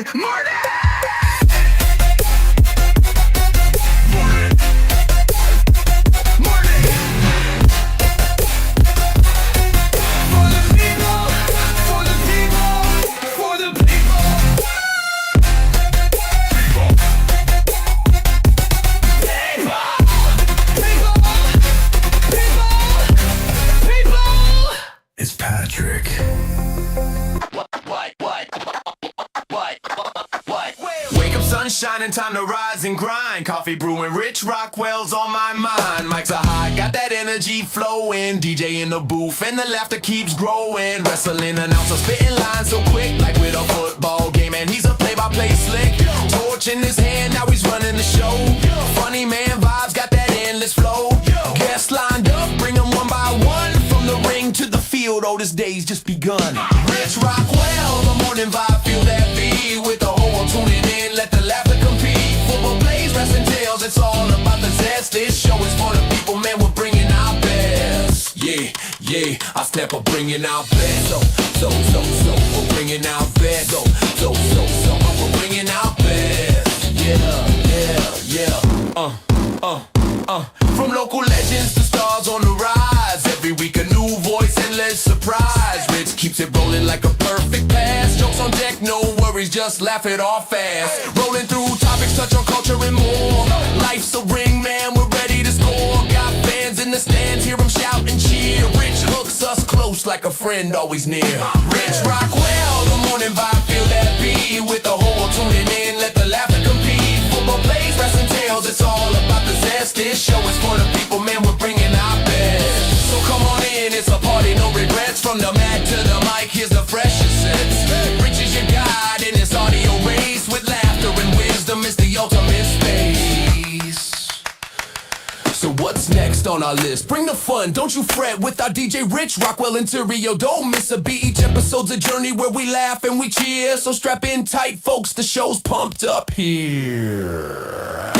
morning, morning. It's Patrick. Wake up, sun shining, time to rise and grind. Coffee brewing, Rich Rockwell's on my mind. Mics are high, got that energy flowing. DJ in the booth, and the laughter keeps growing. Wrestling announcer spitting lines so quick, like with a football game. And he's a play-by-play slick. Torch in his hand, now he's running the show. Funny man vibes, got that endless flow. Guests lined up, bring them one by one. From the ring to the field, oh, this day's just begun. Rich Rockwell, the morning vibe, feel that beat. With the whole world tuning in, let the laughter compete. Football plays, wrestling tales, it's all about the zest. This show is for the people, man, we're bringing our best. Yeah, yeah, I step up bringing our best. So, we're bringing our best. So, we're bringing our best. Yeah. From local legends to stars on the rise. Every week a new voice, endless surprise. Rich keeps it rolling like a perfect pass. Jokes on deck, no worries, just laugh it off fast. Rolling through topics, touch on culture and more. Life's a ring, man, we're ready to score. Got fans in the stands, hear them shout and cheer. Rich hooks us close like a friend always near. Rich Rockwell, the morning vibe, feel that beat. With the whole world tuning in, let the laughter compete. Football plays, wrestling tales, it's all about the zest. This show is for the people, man, we're bringing our best. So come on in, it's a party, no regrets. From the mat to the mic, here's the freshest sets. Rich is your guide in this audio race. With laughter and wisdom, it's the ultimate space. So what's next on our list? Bring the fun, don't you fret. With our DJ Rich Rockwell Interior, don't miss a beat. Each episode's a journey where we laugh and we cheer. So strap in tight, folks, the show's pumped up here.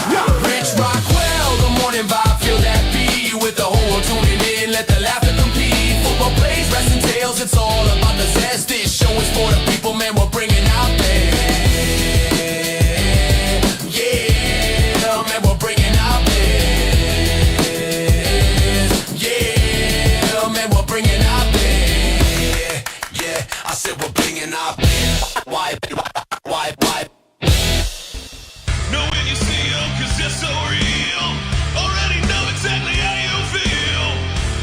Rich Rockwell, the morning vibe, feel that beat. With the whole world tuning in, let the laughter compete. Football plays, wrestling tales, it's all about the zest. This show is for the people, man, we're bringing out best. Yeah, man, we're bringing out best. Yeah, man, we're bringing out best. Yeah, I said we're bringing out best. Why? Know when you see them, cause they're so real. Already know exactly how you feel.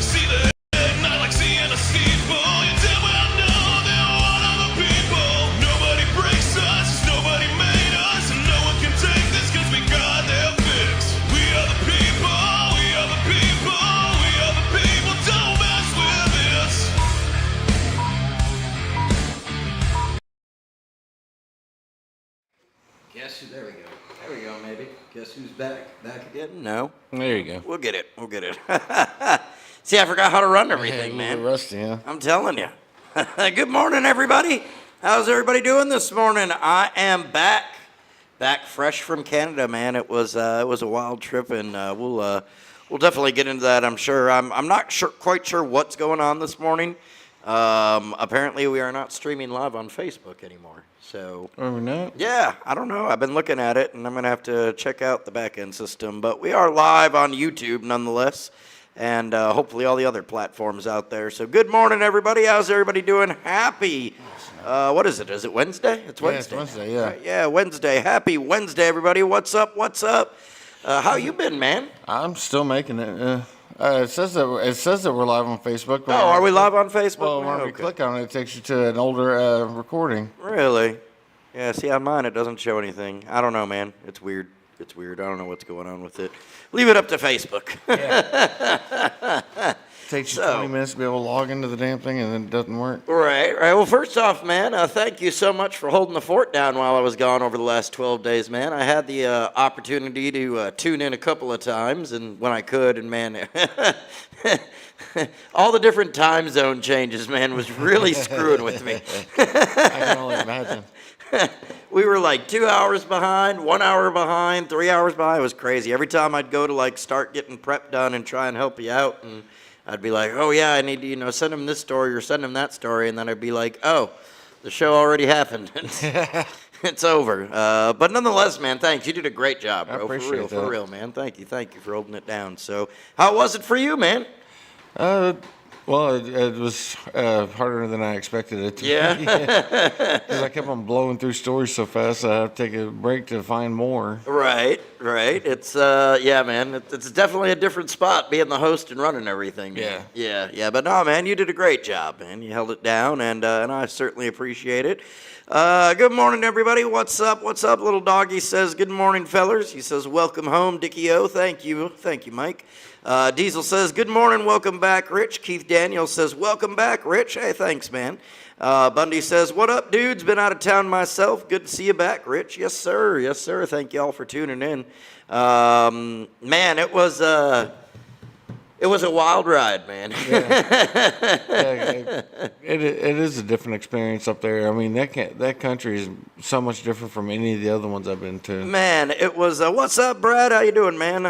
See the head, not like seeing a steeple. You damn well know they're one of the people. Nobody breaks us, nobody made us. And no one can take this cause we got their fix. We are the people, we are the people, we are the people. Don't mess with us. Guess who? There we go. There we go, maybe. Guess who's back? Back again? No. There you go. We'll get it. See, I forgot how to run everything, Yeah, man. rusty, huh? I'm telling you. Good morning, everybody. How's everybody doing this morning? I am back fresh from Canada, man. It was a wild trip, and we'll definitely get into that, I'm sure. I'm not quite sure what's going on this morning. Apparently, we are not streaming live on Facebook anymore. So, Are we not? yeah, I don't know. I've been looking at it, and I'm going to have to check out the back-end system. But we are live on YouTube nonetheless, and hopefully all the other platforms out there. So good morning, everybody. How's everybody doing? Happy, what is it? Is it Wednesday? It's Wednesday. Yeah, it's Wednesday, yeah. Right, yeah, Wednesday. Happy Wednesday, everybody. What's up? What's up? How you been, man? I'm still making it. It says that we're live on Facebook. Oh, are we live on Facebook? Well, when we click on it, it takes you to an older recording. Really? Yeah, see, on mine, it doesn't show anything. I don't know, man. It's weird. I don't know what's going on with it. Leave it up to Facebook. Yeah. Takes you 20 minutes to be able to log into the damn thing, and then it doesn't work. Right. Well, first off, man, thank you so much for holding the fort down while I was gone over the last 12 days, man. I had the opportunity to tune in a couple of times, and when I could, and man, all the different time zone changes, man, was really screwing with me. I can only imagine. We were like 2 hours behind, 1 hour behind, 3 hours behind. It was crazy. Every time I'd go to like start getting prep done and try and help you out, and I'd be like, oh yeah, I need to, send him this story or send him that story, and then I'd be like, oh, the show already happened. It's over. But nonetheless, man, thanks. You did a great job, bro. appreciate For that. real, man. Thank you for holding it down. So, how was it for you, man? Well, it was harder than I expected it to be. Yeah. Because I kept on blowing through stories so fast, I have to take a break to find more. Right. It's yeah, man. It's definitely a different spot being the host and running everything. Man. Yeah. But no, man, you did a great job, man. You held it down, and I certainly appreciate it. Good morning, everybody. What's up? Little doggy says, "Good morning, fellers." He says, "Welcome home, Dickie O." Thank you, Mike. Diesel says, "Good morning, welcome back, Rich." Keith Daniels says, "Welcome back, Rich." Hey, thanks, man. Bundy says, "What up, dudes? Been out of town myself. Good to see you back, Rich." Yes, sir. Thank y'all for tuning in. Man, it was a wild ride, man. Yeah, it is a different experience up there. I mean, that country is so much different from any of the other ones I've been to. Man, it was, what's up, Brad? How you doing, man?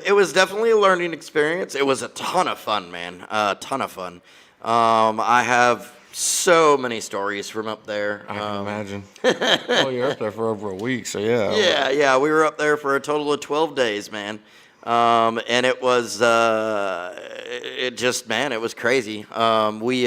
It was definitely a learning experience. It was a ton of fun, man. A ton of fun. I have so many stories from up there. I can imagine. Well, you're up there for over a week, so yeah. Yeah, we were up there for a total of 12 days, man. And it was, it was crazy. We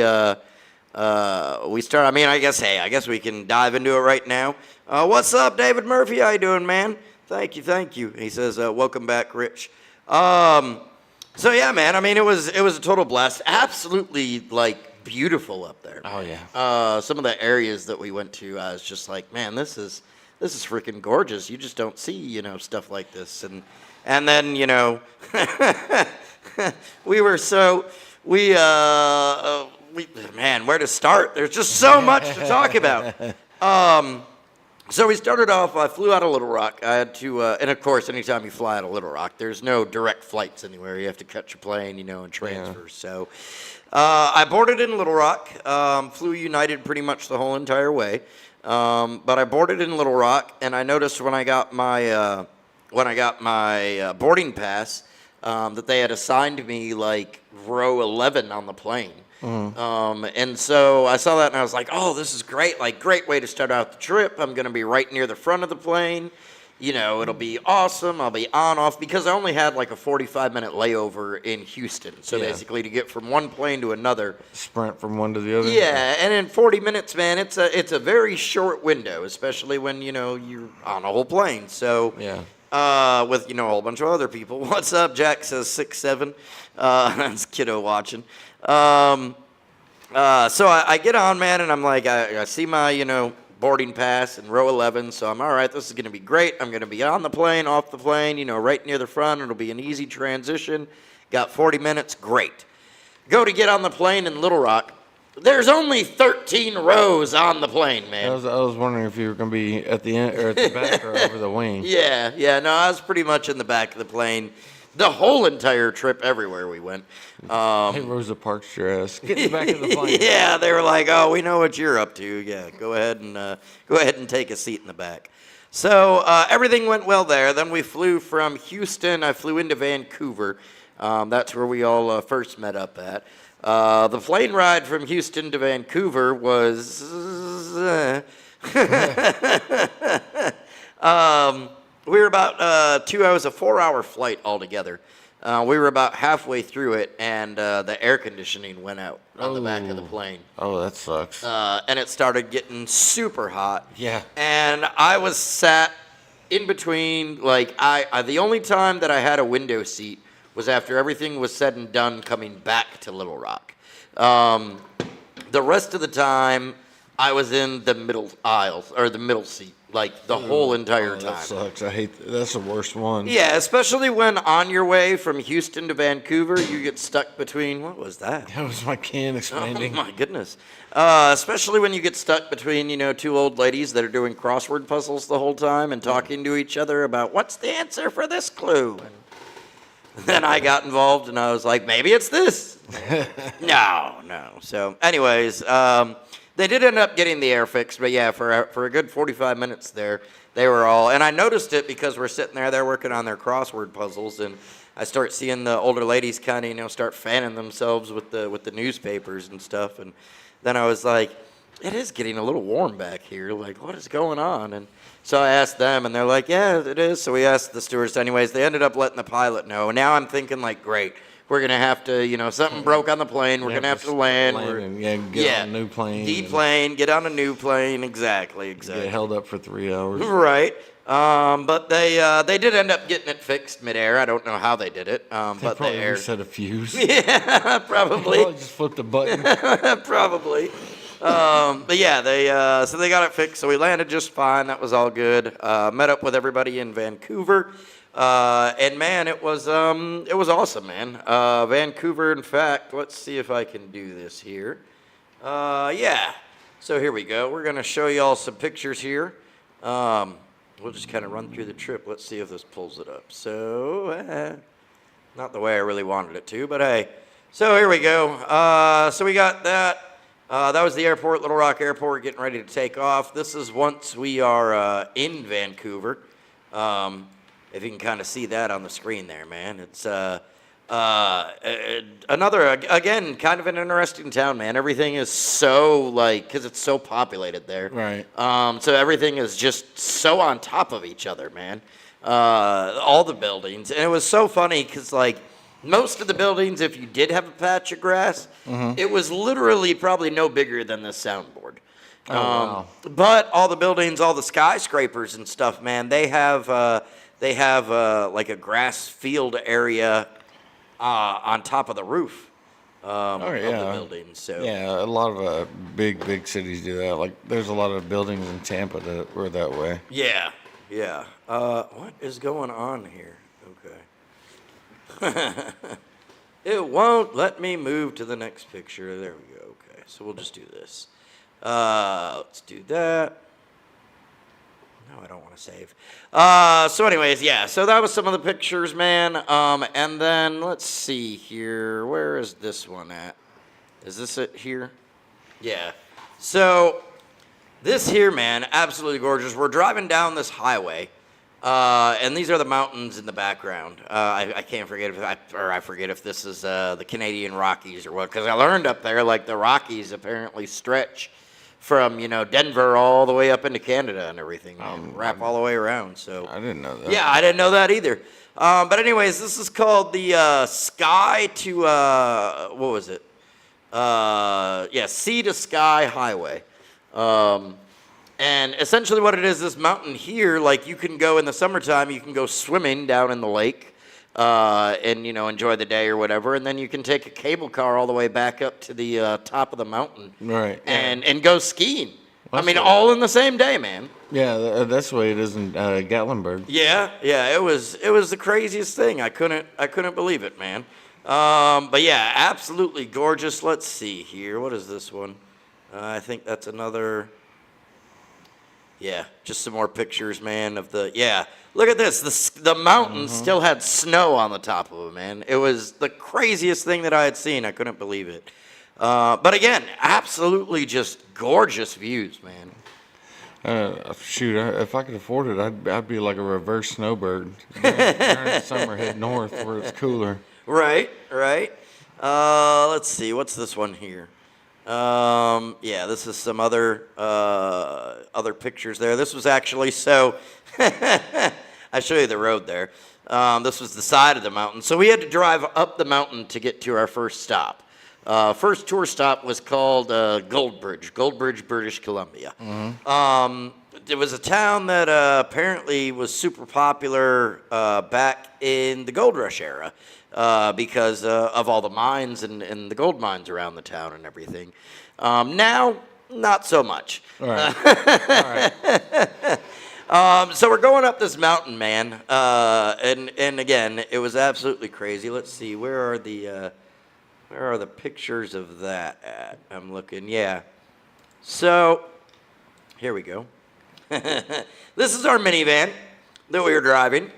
started, I guess we can dive into it right now. What's up, David Murphy? How you doing, man? Thank you. He says, "Welcome back, Rich." So yeah, man, it was a total blast. Absolutely, beautiful up there. Oh, yeah. Some of the areas that we went to, I was just like, man, this is freaking gorgeous. You just don't see, stuff like this. And then, man, where to start? There's just so much to talk about. So we started off, I flew out of Little Rock. I had to, and of course, anytime you fly out of Little Rock, there's no direct flights anywhere. You have to catch your plane, and transfer. Yeah. So I boarded in Little Rock, flew United pretty much the whole entire way. But I boarded in Little Rock, and I noticed when I got my boarding pass, that they had assigned me row 11 on the plane. Mm-hmm. And so I saw that and I was like, oh, this is great. Great way to start out the trip. I'm going to be right near the front of the plane. It'll be awesome. I'll be off because I only had a 45-minute layover in Houston. So basically to get from one plane to another. Sprint from one to the other. Yeah, and in 40 minutes, man, it's a very short window, especially when, you're on a whole plane. So yeah. With, a whole bunch of other people. What's up? Jack says 6'7". That's kiddo watching. So I get on, man, and I'm like, I see my, boarding pass in row 11, so I'm all right, this is going to be great. I'm going to be on the plane, off the plane, right near the front. It'll be an easy transition. Got 40 minutes, great. Go to get on the plane in Little Rock. There's only 13 rows on the plane, man. I was wondering if you were going to be at the end or at the back or over the wing. Yeah. No, I was pretty much in the back of the plane the whole entire trip, everywhere we went. Hey, Rosa Parks your ass. Get in the back of the plane. Yeah, they were like, "Oh, we know what you're up to. Yeah, go ahead and take a seat in the back." So everything went well there. Then we flew from Houston. I flew into Vancouver. That's where we all first met up at. The plane ride from Houston to Vancouver was we were about 2 hours, a 4-hour flight altogether. We were about halfway through it, and the air conditioning went out on the back of the plane. Oh, that sucks. And it started getting super hot. Yeah. And I was sat in between, the only time that I had a window seat was after everything was said and done coming back to Little Rock. The rest of the time, I was in the middle aisles, or the middle seat, the whole entire time. That sucks. That's the worst one. Yeah, especially when on your way from Houston to Vancouver, you get stuck between, what was that? That was my can expanding. Oh, my goodness. Especially when you get stuck between, two old ladies that are doing crossword puzzles the whole time and talking to each other about what's the answer for this clue. And then I got involved and I was like, maybe it's this. No. So anyways, they did end up getting the air fixed, but yeah, for a good 45 minutes there, they were all, and I noticed it because we're sitting there, they're working on their crossword puzzles, and I start seeing the older ladies kind of, start fanning themselves with the newspapers and stuff, and then I was like, it is getting a little warm back here. Like, what is going on? And so I asked them, and they're like, yeah, it is. So we asked the stewardess anyways. They ended up letting the pilot know. And now I'm thinking, like, great. We're going to have to, something broke on the plane. We're going to have to land. Get on a new plane. Deplane, get on a new plane. Exactly. Get held up for 3 hours. Right. But they did end up getting it fixed midair. I don't know how they did it. But probably they aired. reset a fuse. Yeah, probably. Probably just flipped a button. Probably. But yeah, so they got it fixed. So we landed just fine. That was all good. Met up with everybody in Vancouver. And man, it was awesome, man. Vancouver, in fact, let's see if I can do this here. Yeah. So here we go. We're gonna show y'all some pictures here. We'll just kind of run through the trip. Let's see if this pulls it up. So, not the way I really wanted it to, but hey. So here we go. So we got that. That was the airport, Little Rock Airport, getting ready to take off. This is once we are in Vancouver. If you can kind of see that on the screen there, man. It's another, again, kind of an interesting town, man. Everything is so, because it's so populated there. Right. So everything is just so on top of each other, man. All the buildings. And it was so funny because, most of the buildings, if you did have a patch of grass, it was literally probably no bigger than this soundboard. Wow. But all the buildings, all the skyscrapers and stuff, man, they have like a grass field area on top of the roof of the buildings. So yeah, a lot of big cities do that. Like, there's a lot of buildings in Tampa that were that way. Yeah. What is going on here? Okay. It won't let me move to the next picture. There we go. Okay, so we'll just do this. Let's do that. No, I don't want to save. So anyways, yeah, so that was some of the pictures, man. And then let's see here. Where is this one at? Is this it here? Yeah. So this here, man, absolutely gorgeous. We're driving down this highway, and these are the mountains in the background. I can't forget I forget if this is the Canadian Rockies or what, because I learned up there, the Rockies apparently stretch from, Denver all the way up into Canada and everything, and wrap all the way around. So I didn't know that. Yeah, I didn't know that either. But anyways, this is called the Sky to, what was it? Sea to Sky Highway. And essentially what it is, this mountain here, you can go in the summertime, you can go swimming down in the lake, and, enjoy the day or whatever. And then you can take a cable car all the way back up to the top of the mountain. Right. And go skiing. All in the same day, man. Yeah, that's the way it is in Gatlinburg. Yeah, it was the craziest thing. I couldn't believe it, man. But yeah, absolutely gorgeous. Let's see here. What is this one? I think that's another. Yeah, just some more pictures, man, of the, yeah. Look at this. The mountains still had snow on the top of them, man. It was the craziest thing that I had seen. I couldn't believe it. But again, absolutely just gorgeous views, man. Shoot, if I could afford it, I'd be like a reverse snowbird. During the summer, head north where it's cooler. Right. Let's see. What's this one here? Yeah, this is some other pictures there. This was actually, so I show you the road there. This was the side of the mountain. So we had to drive up the mountain to get to our first stop. First tour stop was called Goldbridge, British Columbia. It was a town that apparently was super popular back in the gold rush era. Because of all the mines and the gold mines around the town and everything. Now, not so much. All right. So we're going up this mountain, man. And again, it was absolutely crazy. Let's see, where are the pictures of that at? I'm looking, yeah. So, here we go. This is our minivan that we were driving.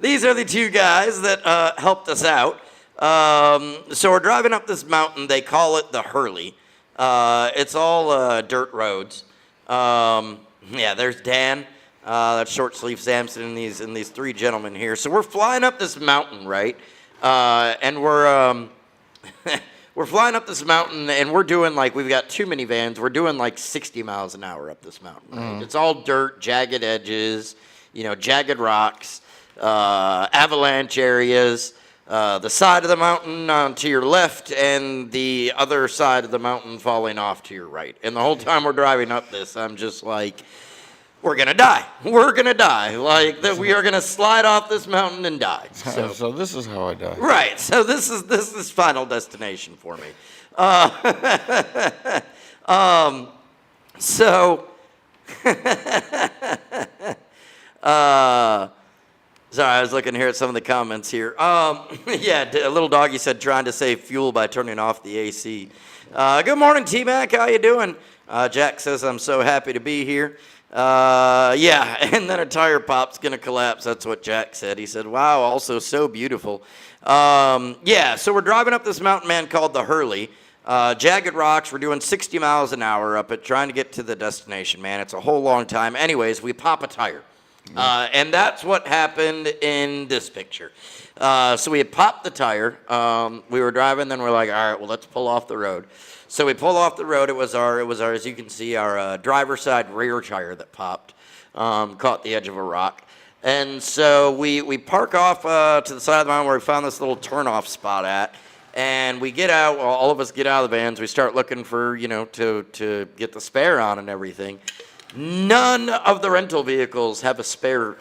These are the two guys that helped us out. So we're driving up this mountain. They call it the Hurley. It's all dirt roads. Yeah, there's Dan. That's Short Sleeve Samson and these three gentlemen here. So we're flying up this mountain, right? And we're we're flying up this mountain, and we're doing like, we've got two minivans. We're doing like 60 miles an hour up this mountain. Right? It's all dirt, jagged edges, jagged rocks, avalanche areas. The side of the mountain to your left, and the other side of the mountain falling off to your right. And the whole time we're driving up this, I'm just like, we're gonna die. We're gonna die. Like that, we are gonna slide off this mountain and die. So this is how I die. Right. So this is Final Destination for me. So. Sorry, I was looking here at some of the comments here. Yeah, a little doggy said trying to save fuel by turning off the AC. Good morning, T-Mac. How you doing? Jack says, I'm so happy to be here. Yeah, and then a tire pop's going to collapse. That's what Jack said. He said, wow, also so beautiful. Yeah, so we're driving up this mountain, man, called the Hurley. Jagged rocks. We're doing 60 miles an hour up it, trying to get to the destination, man. It's a whole long time. Anyways, we pop a tire. And that's what happened in this picture. So we had popped the tire. We were driving, then we're like, all right, well, let's pull off the road. So we pull off the road. It was our, as you can see, our driver's side rear tire that popped, caught the edge of a rock. And so we park off to the side of the mountain where we found this little turnoff spot at. And we get out, well, all of us get out of the vans. We start looking for, to get the spare on and everything. None of the rental vehicles have a spare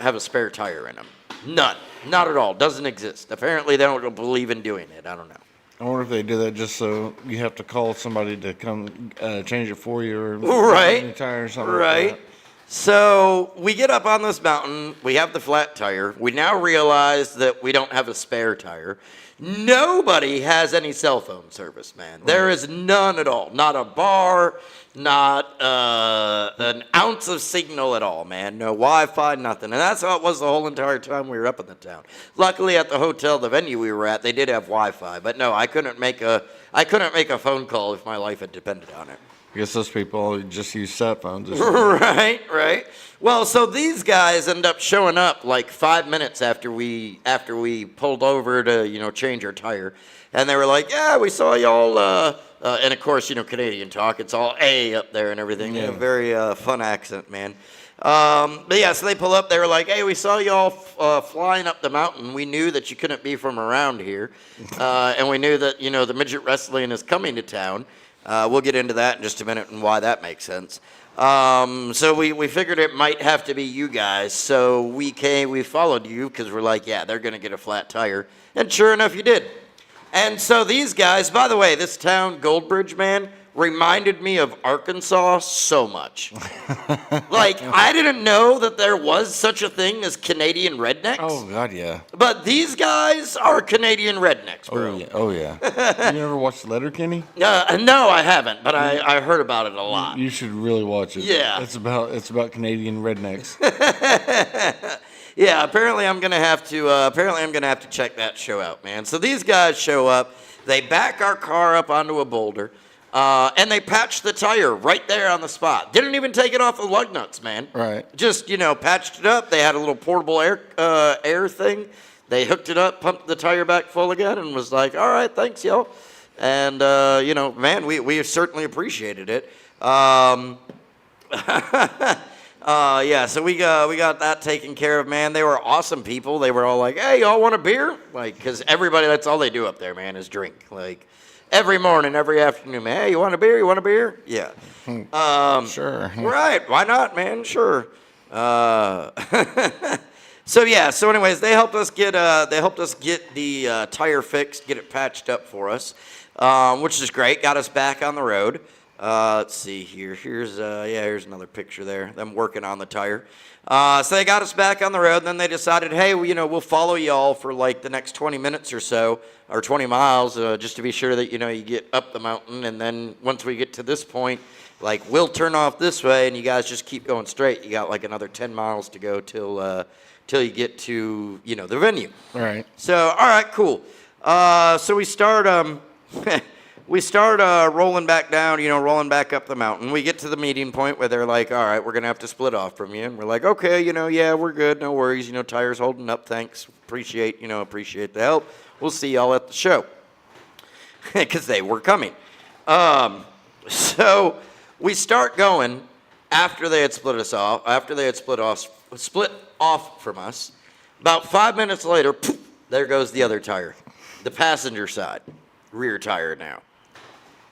tire in them. None. Not at all. Doesn't exist. Apparently they don't believe in doing it. I don't know. I wonder if they do that just so you have to call somebody to come change it for you or right. Any tire or something right. like that. So we get up on this mountain. We have the flat tire. We now realize that we don't have a spare tire. Nobody has any cell phone service, man. There is none at all. Not a bar, not an ounce of signal at all, man. No Wi-Fi, nothing. And that's how it was the whole entire time we were up in the town. Luckily, at the hotel, the venue we were at, they did have Wi-Fi. But no, I couldn't make a phone call if my life had depended on it. I guess those people just use sat phones. Right. Well, so these guys end up showing up like 5 minutes after we pulled over to change our tire, and they were like, "Yeah, we saw y'all." And of course, Canadian talk. It's all A up there and everything. Yeah. They have a very fun accent, man. But yeah, so they pull up. They were like, "Hey, we saw y'all flying up the mountain. We knew that you couldn't be from around here, and we knew that the midget wrestling is coming to town." We'll get into that in just a minute and why that makes sense. So we figured it might have to be you guys. So we followed you because we're like, yeah, they're going to get a flat tire. And sure enough, you did. And so these guys, by the way, this town, Goldbridge, man, reminded me of Arkansas so much. Like, I didn't know that there was such a thing as Canadian rednecks. Oh, God, yeah. But these guys are Canadian rednecks, bro. Oh, yeah. You ever watched Letterkenny? No, I haven't, but I heard about it a lot. You should really watch it. Yeah. It's about Canadian rednecks. Yeah, apparently I'm gonna have to check that show out, man. So these guys show up, they back our car up onto a boulder, and they patched the tire right there on the spot. Didn't even take it off the lug nuts, man. Right. Just patched it up. They had a little portable air thing. They hooked it up, pumped the tire back full again, and was like, "All right, thanks, y'all." And man, we certainly appreciated it. Yeah, so we got that taken care of, man. They were awesome people. They were all like, "Hey, y'all want a beer?" Like, because everybody, that's all they do up there, man, is drink. Like, every morning, every afternoon, man. "Hey, you want a beer? You want a beer?" Yeah. Sure. Right. Why not, man? Sure. So anyways, they helped us get the tire fixed, get it patched up for us, which is great. Got us back on the road. Let's see here. Here's another picture there. Them working on the tire. So they got us back on the road, and then they decided, hey, we'll follow y'all for like the next 20 minutes or so, or 20 miles, just to be sure that you get up the mountain, and then once we get to this point, like we'll turn off this way, and you guys just keep going straight. You got like another 10 miles to go till you get to the venue. All right. So all right, cool. So we start. We start rolling back down, rolling back up the mountain. We get to the meeting point where they're like, all right, we're going to have to split off from you. And we're like, okay, yeah, we're good. No worries. Tire's holding up. Thanks. Appreciate the help. We'll see y'all at the show. because they were coming. So we start going after they had split off from us. About 5 minutes later, poof, there goes the other tire, the passenger side, rear tire now.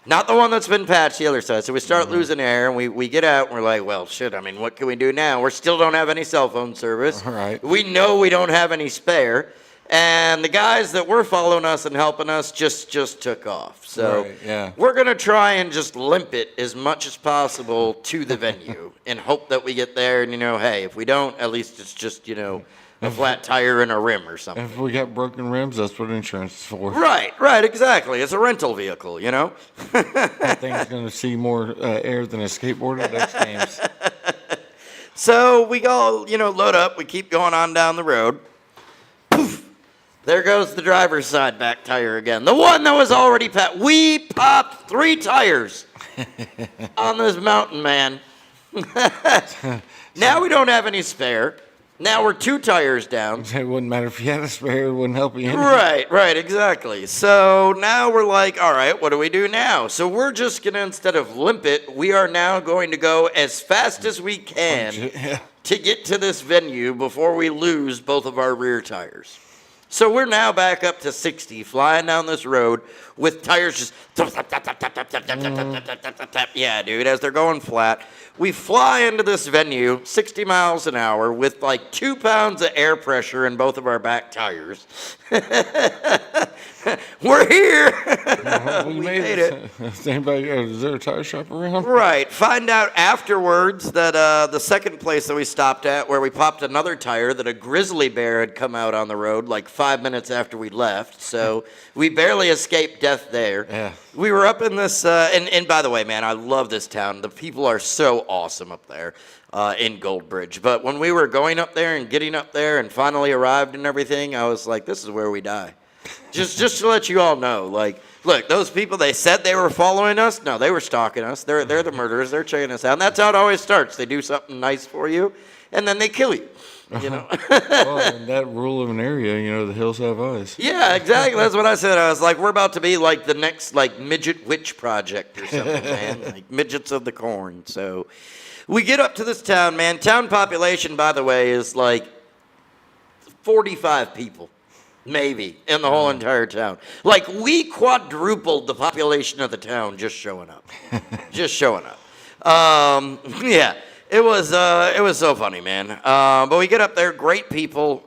Not the one that's been patched, the other side. So we start losing air, and we get out, and we're like, well, shit, I mean, what can we do now? We still don't have any cell phone service. Right. We know we don't have any spare. And the guys that were following us and helping us just took off. So Right, yeah. we're going to try and just limp it as much as possible to the venue and hope that we get there. And, hey, if we don't, at least it's just, a flat tire and a rim or something. If we got broken rims, that's what insurance is for. Right, exactly. It's a rental vehicle, That thing's going to see more air than a skateboard at X Games. So we go, load up. We keep going on down the road. Poof. There goes the driver's side back tire again. The one that was already packed. We popped 3 tires on this mountain, man. Now we don't have any spare. Now we're 2 tires down. It wouldn't matter if you had a spare, it wouldn't help you. Right, exactly. So now we're like, all right, what do we do now? So we're just going to, instead of limp it, we are now going to go as fast as we can to get to this venue before we lose both of our rear tires. So we're now back up to 60, flying down this road with tires just yeah, dude, as they're going flat. We fly into this venue 60 miles an hour with like 2 pounds of air pressure in both of our back tires. We're here. We made it. Is there a tire shop around? Right. Find out afterwards that the second place that we stopped at, where we popped another tire, that a grizzly bear had come out on the road like 5 minutes after we left. So we barely escaped death there. Yeah. We were up in this, and by the way, man, I love this town. The people are so awesome up there in Goldbridge. But when we were going up there and getting up there and finally arrived and everything, I was like, this is where we die. Just to let you all know, like, look, those people, they said they were following us. No, they were stalking us. They're the murderers. They're checking us out. And that's how it always starts. They do something nice for you, and then they kill you. Well, in that rule of an area, the hills have eyes. Yeah, exactly. That's what I said. I was like, we're about to be like the next like midget witch project or something, man. Like midgets of the corn. So we get up to this town, man. Town population, by the way, is like 45 people. Maybe in the whole entire town. Like, we quadrupled the population of the town just showing up. Yeah, it was so funny, man. But we get up there, great people,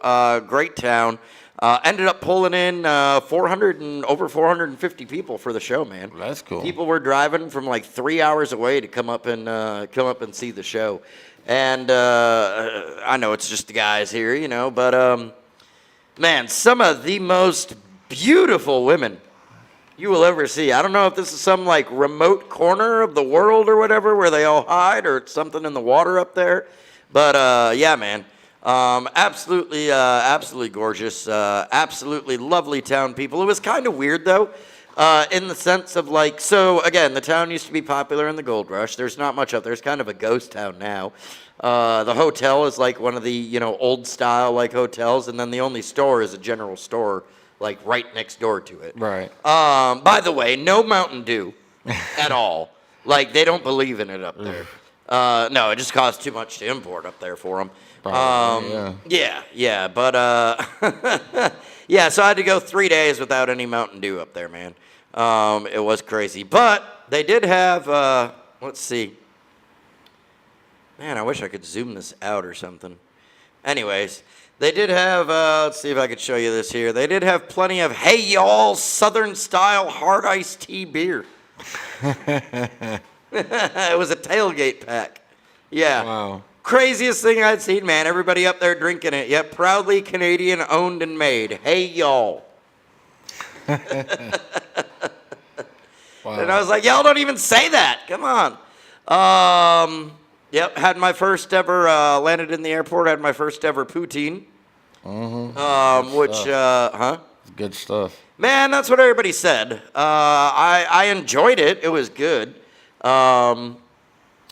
great town. Ended up pulling in over 450 people for the show, man. That's cool. People were driving from like 3 hours away to come up and see the show. And I know it's just the guys here, but man, some of the most beautiful women you will ever see. I don't know if this is some like remote corner of the world or whatever where they all hide, or it's something in the water up there. But yeah, man, absolutely gorgeous, absolutely lovely town people. It was kind of weird though, in the sense of like, so again, the town used to be popular in the gold rush. There's not much up there. It's kind of a ghost town now. The hotel is like one of the, old style like hotels, and then the only store is a general store like right next door to it. Right. By the way, no Mountain Dew at all. Like, they don't believe in it up there. No, it just costs too much to import up there for them. Yeah, but yeah, so I had to go 3 days without any Mountain Dew up there, man. It was crazy. But they did have, let's see. Man, I wish I could zoom this out or something. Anyways, they did have, let's see if I could show you this here. They did have plenty of, hey, y'all, Southern-style hard iced tea beer. It was a tailgate pack. Yeah. Wow. Craziest thing I'd seen, man. Everybody up there drinking it. Yep, proudly Canadian owned and made. Hey, y'all. Wow. And I was like, y'all don't even say that. Come on. Yep, had my first ever, landed in the airport, had my first ever poutine. Good stuff. Man, that's what everybody said. I enjoyed it. It was good. I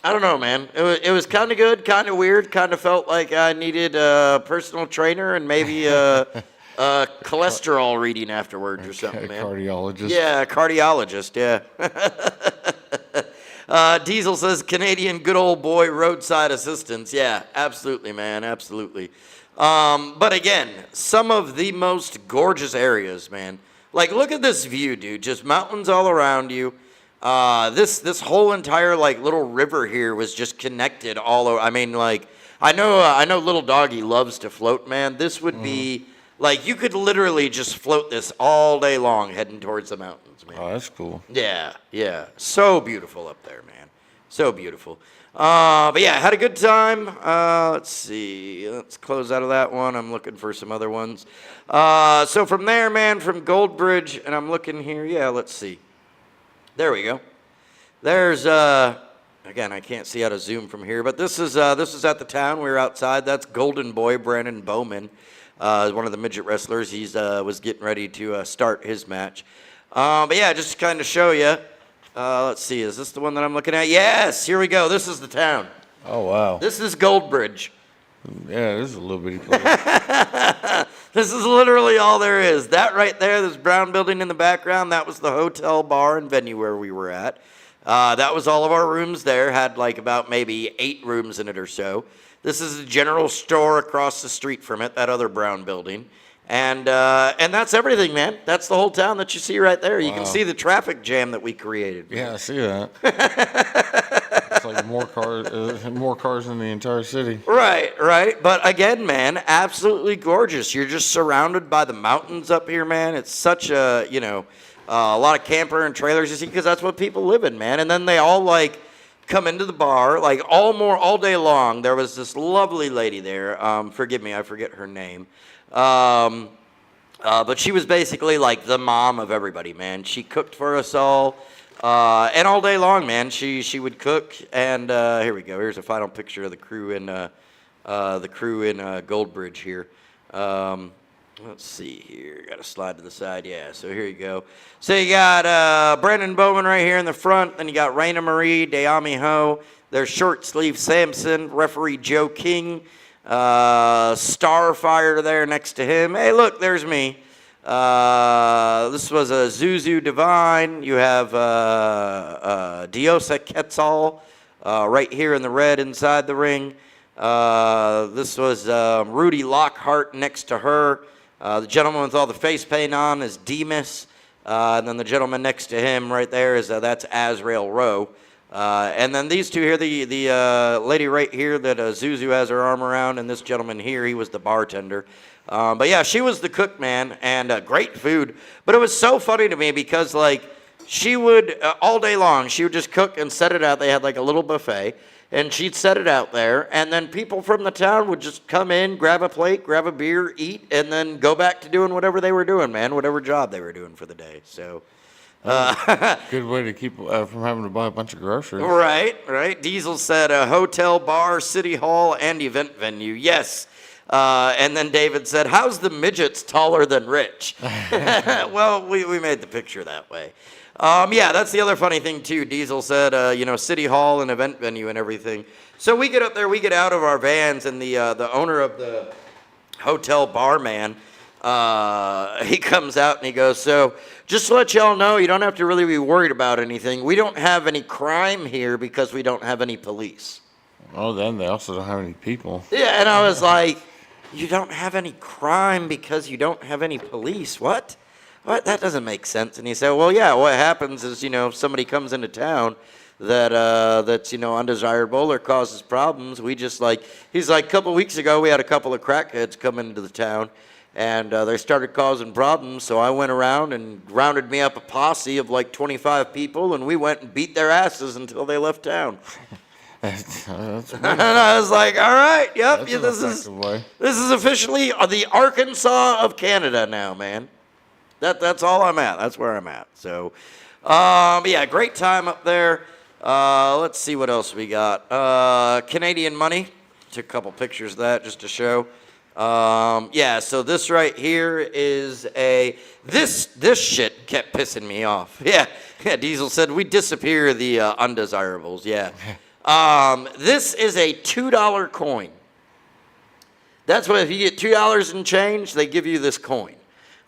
don't know, man. It was kind of good, kind of weird, kind of felt like I needed a personal trainer and maybe cholesterol reading afterwards or something, man. Cardiologist. Yeah, cardiologist, yeah. Diesel says, Canadian good old boy roadside assistance. Yeah, absolutely, man, absolutely. But again, some of the most gorgeous areas, man. Like, look at this view, dude. Just mountains all around you. This whole entire, like, little river here was just connected all over. I mean, like, I know little doggy loves to float, man. This would be, like, you could literally just float this all day long heading towards the mountains, man. Oh, that's cool. Yeah, yeah. So beautiful up there, man. So beautiful. But yeah, had a good time. Let's see. Let's close out of that one. I'm looking for some other ones. So from there, man, from Goldbridge, and I'm looking here. Yeah, let's see. There we go. There's, again, I can't see how to zoom from here, but this is at the town. We were outside. That's Golden Boy Brandon Bowman, one of the midget wrestlers. He's was getting ready to start his match. But yeah, just to kind of show you. Let's see, is this the one that I'm looking at? Yes, here we go. This is the town. Oh, wow. This is Goldbridge. Yeah, this is a little bitty place. This is literally all there is. That right there, this brown building in the background, that was the hotel, bar, and venue where we were at. That was all of our rooms there. Had like about maybe 8 rooms in it or so. This is a general store across the street from it, that other brown building. And that's everything, man. That's the whole town that you see right there. You can see the traffic jam that we created. Yeah, I see that. It's like more cars in the entire city. Right. But again, man, absolutely gorgeous. You're just surrounded by the mountains up here, man. It's such a, a lot of camper and trailers you see because that's what people live in, man. And then they all like come into the bar like all day long. There was this lovely lady there. Forgive me, I forget her name. But she was basically like the mom of everybody, man. She cooked for us all, and all day long, man. She would cook, and here we go. Here's a final picture of the crew in Goldbridge here. Let's see here. Got to slide to the side. Yeah, so here you go. So you got Brandon Bowman right here in the front. Then you got Raina Marie, Dayami Ho. There's Short Sleeve Samson, referee Joe King. Starfire there next to him. Hey, look, there's me. This was a Zuzu Divine. You have Diosa Quetzal right here in the red inside the ring. This was Rudy Lockhart next to her. The gentleman with all the face paint on is Demas. And then the gentleman next to him right there is that's Azrael Rowe. And then these two here, the lady right here that Zuzu has her arm around, and this gentleman here, he was the bartender. But yeah, she was the cook, man, and great food. But it was so funny to me because, like, she would, all day long, she would just cook and set it out. They had, like, a little buffet, and she'd set it out there. And then people from the town would just come in, grab a plate, grab a beer, eat, and then go back to doing whatever they were doing, man, whatever job they were doing for the day. So... good way to keep from having to buy a bunch of groceries. Right. Diesel said a hotel, bar, city hall, and event venue. Yes. And then David said, how's the midgets taller than Rich? Well, we made the picture that way. Yeah, that's the other funny thing, too. Diesel said, city hall and event venue and everything. So we get up there, we get out of our vans, and the owner of the hotel barman, he comes out and he goes, so just to let y'all know, you don't have to really be worried about anything. We don't have any crime here because we don't have any police. Oh, then they also don't have any people. Yeah, and I was like, you don't have any crime because you don't have any police? What? That doesn't make sense. And he said, well, yeah, what happens is, if somebody comes into town that's undesirable or causes problems, we just he's like, a couple weeks ago, we had a couple of crackheads come into the town. And they started causing problems, so I went around and rounded me up a posse of like 25 people, and we went and beat their asses until they left town. That's and I was like, all right, yep, That's this is officially the Arkansas of Canada now, man. That's all I'm at. That's where I'm at. So, yeah, great time up there. Let's see what else we got. Canadian money. Took a couple pictures of that just to show. Yeah, so this right here is this shit kept pissing me off. Yeah, Diesel said, we disappear the undesirables, yeah. This is a $2 coin. That's what, if you get $2 and change, they give you this coin.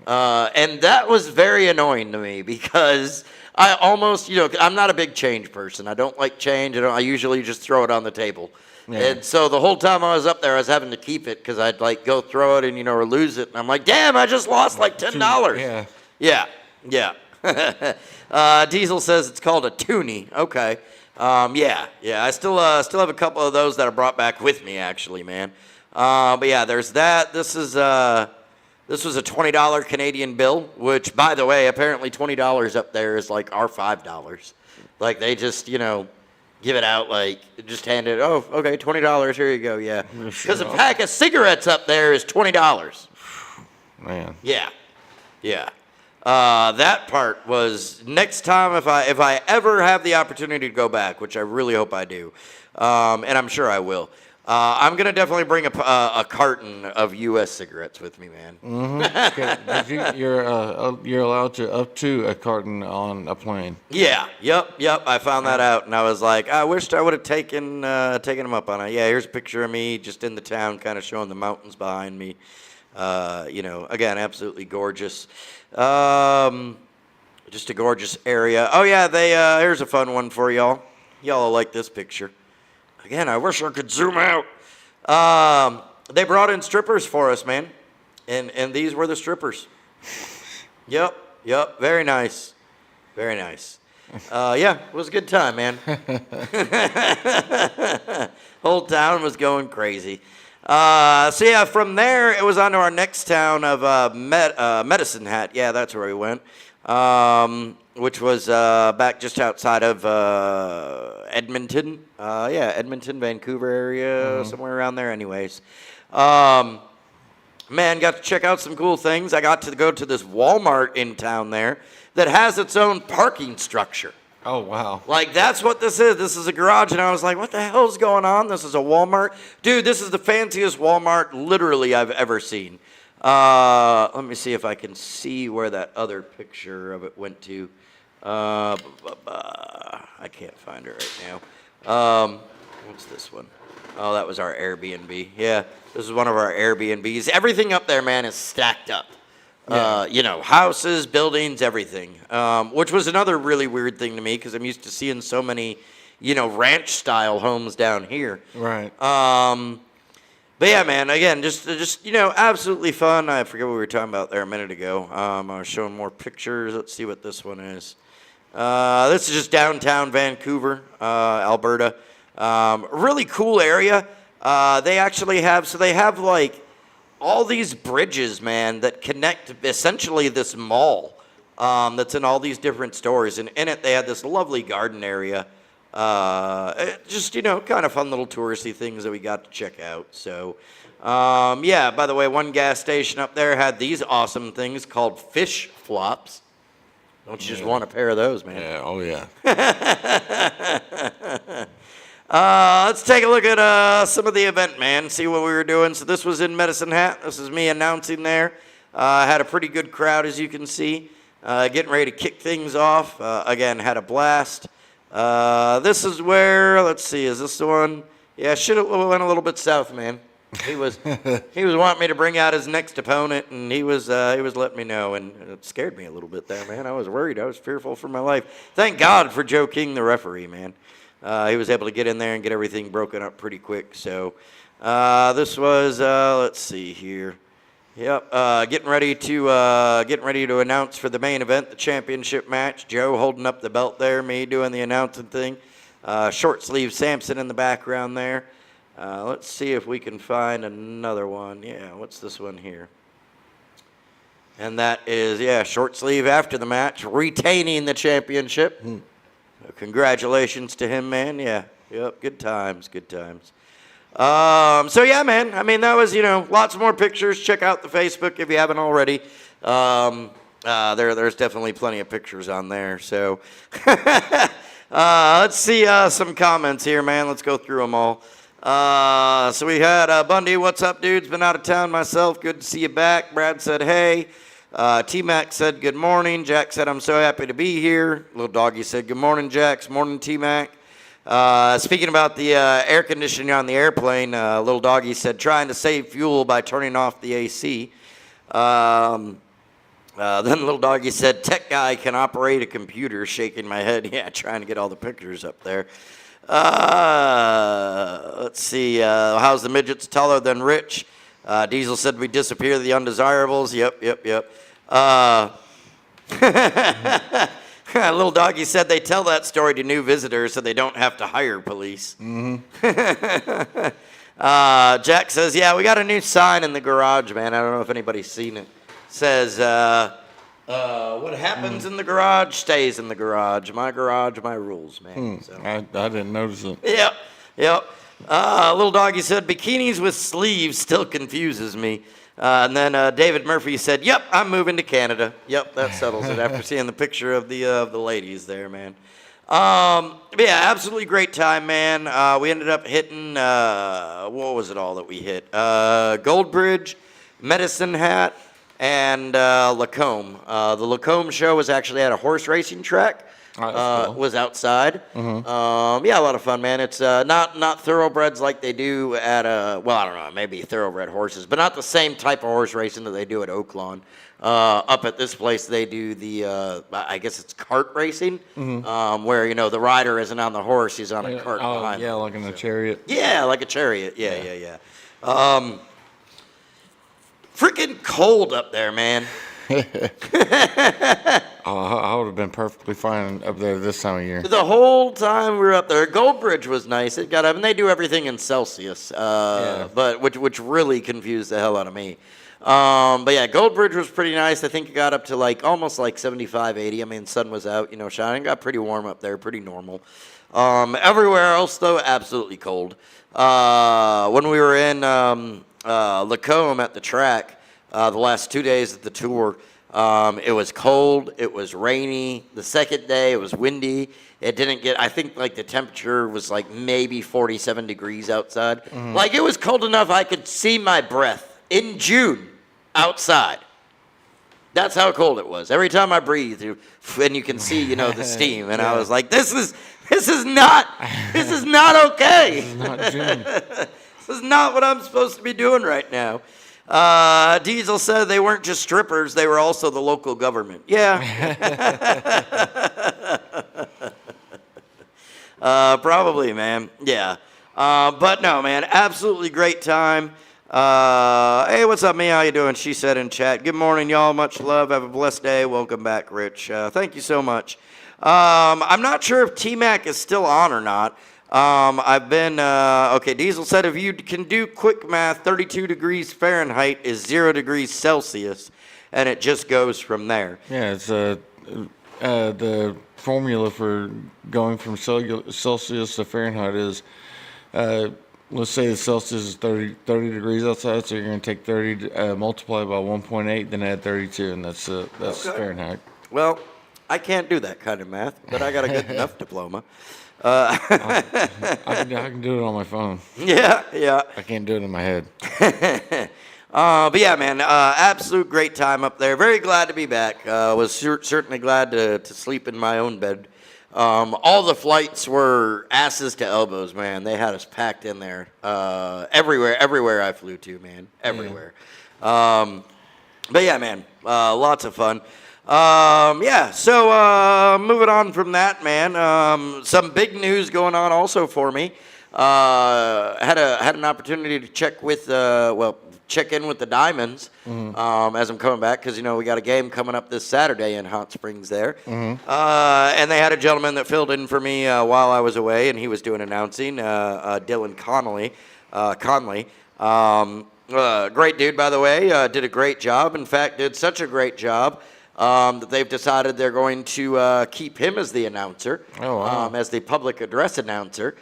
And that was very annoying to me because I almost, I'm not a big change person. I don't like change. I usually just throw it on the table. Yeah. And so the whole time I was up there, I was having to keep it because I'd like go throw it and, or lose it. And I'm like, damn, I just lost like $10. Yeah. Diesel says it's called a toonie. Okay. Yeah. I still have a couple of those that I brought back with me, actually, man. But yeah, there's that. This was a $20 Canadian bill, which, by the way, apparently $20 up there is like our $5. Like they just, give it out, like just hand it. Oh, okay, $20. Here you go. Yeah, because a pack of cigarettes up there is $20. Man. Yeah. That part was next time if I ever have the opportunity to go back, which I really hope I do, and I'm sure I will. I'm gonna definitely bring a carton of U.S. cigarettes with me, man. Mm-hmm. You're allowed to up to a carton on a plane. Yeah. Yep. I found that out, and I was like, I wished I would have taken them up on it. Yeah, here's a picture of me just in the town, kind of showing the mountains behind me. Again, absolutely gorgeous. Just a gorgeous area. Oh yeah, here's a fun one for y'all. Y'all will like this picture. Again, I wish I could zoom out. They brought in strippers for us, man. And these were the strippers. Yep. Very nice. Yeah, it was a good time, man. Whole town was going crazy. So yeah, from there, it was on to our next town of Medicine Hat. Yeah, that's where we went. Which was back just outside of Edmonton. Edmonton, Vancouver area, somewhere around there anyways. Man, got to check out some cool things. I got to go to this Walmart in town there that has its own parking structure. Oh, wow. Like, that's what this is. This is a garage, and I was like, what the hell is going on? This is a Walmart? Dude, this is the fanciest Walmart literally I've ever seen. Let me see if I can see where that other picture of it went to. I can't find it right now. What's this one? Oh, that was our Airbnb. Yeah, this is one of our Airbnbs. Everything up there, man, is stacked up. Yeah. Houses, buildings, everything. Which was another really weird thing to me because I'm used to seeing so many, ranch-style homes down here. Right. But yeah, man, again, just absolutely fun. I forget what we were talking about there a minute ago. I was showing more pictures. Let's see what this one is. This is just downtown Vancouver, Alberta. Really cool area. They actually have like all these bridges, man, that connect essentially this mall that's in all these different stores. And in it, they had this lovely garden area. Just, kind of fun little touristy things that we got to check out. So, yeah, by the way, one gas station up there had these awesome things called fish flops. Don't you just want a pair of those, man? Yeah, oh yeah. Let's take a look at some of the event, man, see what we were doing. So this was in Medicine Hat. This is me announcing there. Had a pretty good crowd, as you can see. Getting ready to kick things off. Again, had a blast. This is where, let's see, is this the one? Yeah, should have went a little bit south, man. He was wanting me to bring out his next opponent, and he was letting me know, and it scared me a little bit there, man. I was worried. I was fearful for my life. Thank God for Joe King, the referee, man. He was able to get in there and get everything broken up pretty quick. So this was, let's see here. Yep, getting ready to announce for the main event, the championship match. Joe holding up the belt there, me doing the announcing thing. Short sleeve Samson in the background there. Let's see if we can find another one. Yeah, what's this one here? And that is, short sleeve after the match, retaining the championship. So congratulations to him, man. Yeah, yep, good times. So yeah, man, I mean, that was, lots more pictures. Check out the Facebook if you haven't already. There's definitely plenty of pictures on there. So let's see some comments here, man. Let's go through them all. So we had Bundy, what's up, dudes? Been out of town myself. Good to see you back. Brad said, hey. T-Mac said, good morning. Jack said, I'm so happy to be here. Little Doggy said, good morning, Jax. Morning, T-Mac. Speaking about the air conditioning on the airplane, little doggy said trying to save fuel by turning off the AC. Then little doggy said tech guy can operate a computer, shaking my head. Yeah, trying to get all the pictures up there. Let's see. How's the midgets taller than Rich? Diesel said we disappear the undesirables. Yep. Little doggy said they tell that story to new visitors so they don't have to hire police. Jack says, yeah, we got a new sign in the garage, man. I don't know if anybody's seen it. Says, what happens in the garage stays in the garage. My garage, my rules, man. So. I didn't notice it. Yep. Little doggy said, bikinis with sleeves still confuses me. And then David Murphy said, yep, I'm moving to Canada. Yep, that settles it after seeing the picture of the ladies there, man. But yeah, absolutely great time, man. We ended up hitting, what was it all that we hit? Goldbridge, Medicine Hat, and Lacombe. The Lacombe show was actually at a horse racing track. Cool. Was outside. Yeah, a lot of fun, man. It's not thoroughbreds like they do at well, I don't know, maybe thoroughbred horses, but not the same type of horse racing that they do at Oaklawn. Up at this place, they do the I guess it's cart racing, where the rider isn't on the horse, he's on a cart behind. Yeah, like in a chariot. Yeah, like a chariot. Yeah. Freaking cold up there, man. I would have been perfectly fine up there this time of year. The whole time we were up there, Goldbridge was nice. It got up, and they do everything in Celsius, but which really confused the hell out of me. But yeah, Goldbridge was pretty nice. I think it got up to almost 75, 80. I mean, sun was out, shining. Got pretty warm up there, pretty normal. Everywhere else though, absolutely cold. When we were in Lacombe at the track, the last 2 days of the tour, it was cold, it was rainy. The second day, it was windy. It didn't get, I think the temperature was maybe 47 degrees outside. It was cold enough I could see my breath in June outside. That's how cold it was. Every time I breathed, and you can see, the steam, and I was like, this is not okay. This is not June. This is not what I'm supposed to be doing right now. Diesel said they weren't just strippers, they were also the local government. Yeah. Probably, man. Yeah. But no, man, absolutely great time. Hey, what's up, Mia? How you doing? She said in chat, good morning, y'all. Much love. Have a blessed day. Welcome back, Rich. Thank you so much. I'm not sure if T-Mac is still on or not. I've been, okay, Diesel said if you can do quick math, 32 degrees Fahrenheit is 0 degrees Celsius, and it just goes from there. Yeah, it's the formula for going from Celsius to Fahrenheit is, let's say the Celsius is 30 degrees outside, so you're going to take 30, multiply by 1.8, then add 32, and that's okay. Fahrenheit. Well, I can't do that kind of math, but I got a good enough diploma. I can do it on my phone. Yeah. I can't do it in my head. But yeah, man, absolute great time up there. Very glad to be back. Was certainly glad to sleep in my own bed. All the flights were asses to elbows, man. They had us packed in there. Everywhere I flew to, man. Everywhere. Yeah. But yeah, man, lots of fun. So moving on from that, man, some big news going on also for me. Had an opportunity to check in with the Diamonds as I'm coming back because we got a game coming up this Saturday in Hot Springs there, and they had a gentleman that filled in for me while I was away, and he was doing announcing, Dylan Conley. Great dude, by the way. Did a great job. In fact, did such a great job that they've decided they're going to keep him as the announcer, as the public address announcer,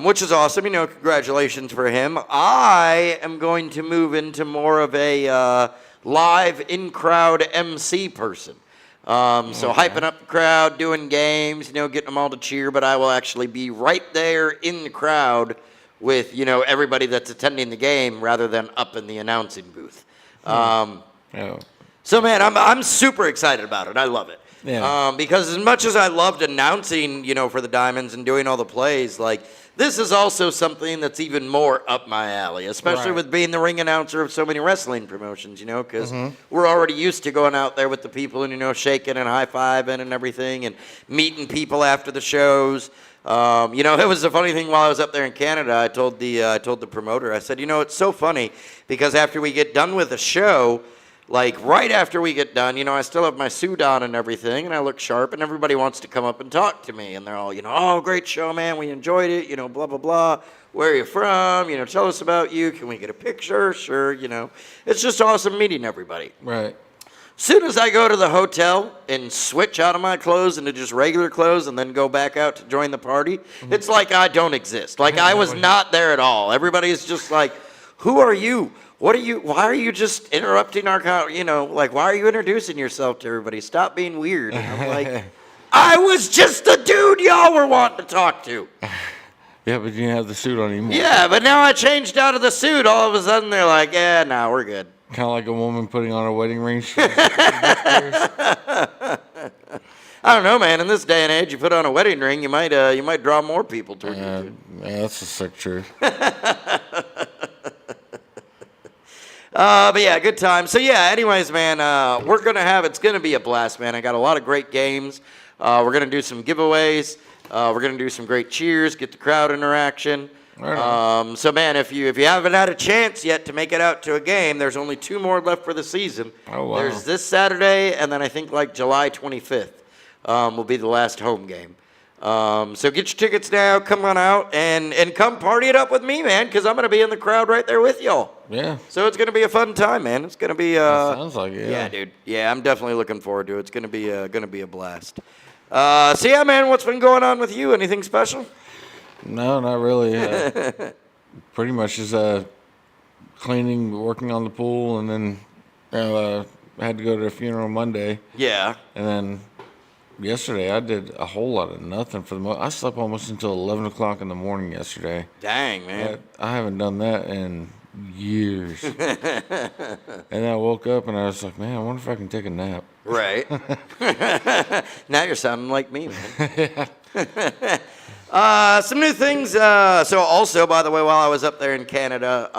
which is awesome. Congratulations for him. I am going to move into more of a live in-crowd MC person. So hyping up the crowd, doing games, getting them all to cheer, but I will actually be right there in the crowd with, everybody that's attending the game rather than up in the announcing booth. So, man, I'm super excited about it. I love it. Yeah. Because as much as I loved announcing, for the Diamonds and doing all the plays, like, this is also something that's even more up my alley, especially Right. with being the ring announcer of so many wrestling promotions, because we're already used to going out there with the people and, shaking and high-fiving and everything and meeting people after the shows. It was a funny thing while I was up there in Canada. I told the promoter, I said, it's so funny because after we get done with the show, like right after we get done, I still have my suit on and everything, and I look sharp, and everybody wants to come up and talk to me, and they're all, oh, great show, man, we enjoyed it, blah, blah, blah. Where are you from? Tell us about you. Can we get a picture? Sure, It's just awesome meeting everybody. Right. Soon as I go to the hotel and switch out of my clothes into just regular clothes and then go back out to join the party, it's like I don't exist. Like I was not there at all. Everybody's just like, who are you? Why are you just interrupting our, why are you introducing yourself to everybody? Stop being weird. And I'm like, I was just the dude y'all were wanting to talk to. Yeah, but you didn't have the suit on anymore. Yeah, but now I changed out of the suit. All of a sudden they're like, yeah, no, we're good. Kind of like a woman putting on a wedding ring. I don't know, man. In this day and age, you put on a wedding ring, you might draw more people toward you. Yeah, that's the sick truth. But yeah, good time. So yeah, anyways, man, it's gonna be a blast, man. I got a lot of great games. We're gonna do some giveaways. We're gonna do some great cheers, get the crowd interaction. Right. So man, if you haven't had a chance yet to make it out to a game, there's only 2 more left for the season. Oh, wow. There's this Saturday, and then I think like July 25th will be the last home game. So get your tickets now, come on out, and come party it up with me, man, because I'm going to be in the crowd right there with y'all. Yeah. So it's going to be a fun time, man. It's going to be... Sounds like it. Yeah, dude. Yeah, I'm definitely looking forward to it. It's going to be a blast. So yeah, man, what's been going on with you? Anything special? No, not really. Pretty much just cleaning, working on the pool, and then I had to go to a funeral Monday. Yeah. And then yesterday I did a whole lot of nothing for the most. I slept almost until 11 o'clock in the morning yesterday. Dang, man. I haven't done that in years. And I woke up and I was like, man, I wonder if I can take a nap. Right. Now you're sounding like me, man. Some new things. So also, by the way, while I was up there in Canada,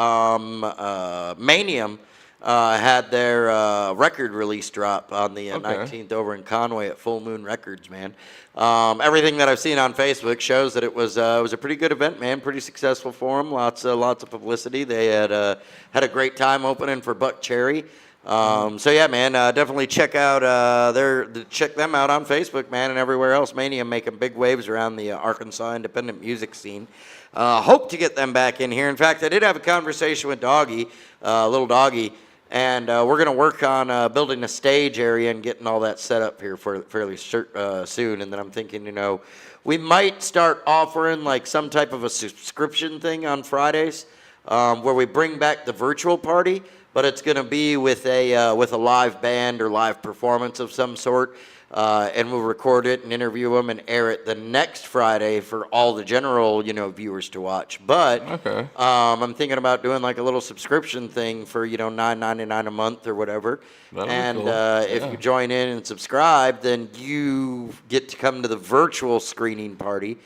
Manium had their record release drop on the 19th over in Conway at Full Moon Records, man. Everything that I've seen on Facebook shows that it was a pretty good event, man. Pretty successful for them. Lots of publicity. They had a great time opening for Buck Cherry. So yeah, man, definitely check them out on Facebook, man, and everywhere else. Mania making big waves around the Arkansas independent music scene. Hope to get them back in here. In fact, I did have a conversation with Doggy, little Doggy, and we're gonna work on building a stage area and getting all that set up here for fairly soon. And then I'm thinking, we might start offering like some type of a subscription thing on Fridays, where we bring back the virtual party. But it's going to be with a live band or live performance of some sort, and we'll record it and interview them and air it the next Friday for all the general viewers to watch. But Okay. I'm thinking about doing like a little subscription thing for $9.99 a month or whatever. That'd be And cool. if you join in and subscribe, then you get to come to the virtual screening party,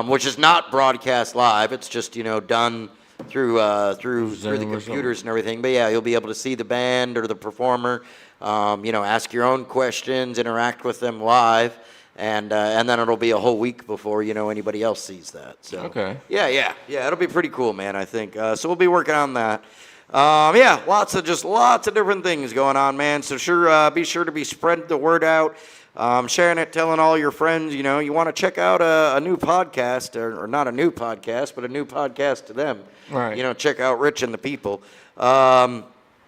which is not broadcast live. It's just done through the computers and everything. But yeah, you'll be able to see the band or the performer, ask your own questions, interact with them live, and then it'll be a whole week before anybody else sees that. So Okay. yeah, it'll be pretty cool, man. I think so. We'll be working on that. Yeah, lots of different things going on, man. So be sure to be spreading the word out. Sharing it, telling all your friends, you want to check out a new podcast, or not a new podcast, but a new podcast to them. Right. Check out Rich and the People. And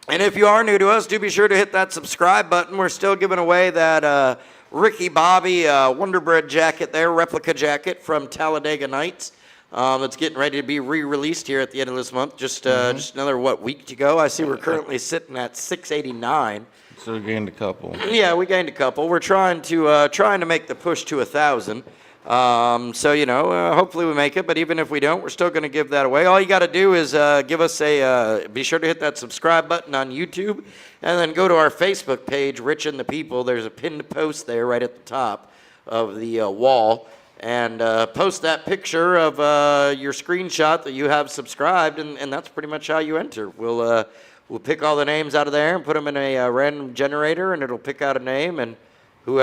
if you are new to us, do be sure to hit that subscribe button. We're still giving away that Ricky Bobby Wonder Bread jacket there, replica jacket from Talladega Nights. It's getting ready to be re-released here at the end of this month. Just another, week to go. I see we're currently sitting at 689. So we gained a couple. Yeah, we gained a couple. We're trying to make the push to 1,000. So, hopefully we make it, but even if we don't, we're still going to give that away. All you got to do is give us be sure to hit that subscribe button on YouTube, and then go to our Facebook page, Rich and the People. There's a pinned post there right at the top of the wall, and post that picture of your screenshot that you have subscribed, and that's pretty much how you enter. We'll pick all the names out of there and put them in a random generator, and it'll pick out a name, and whose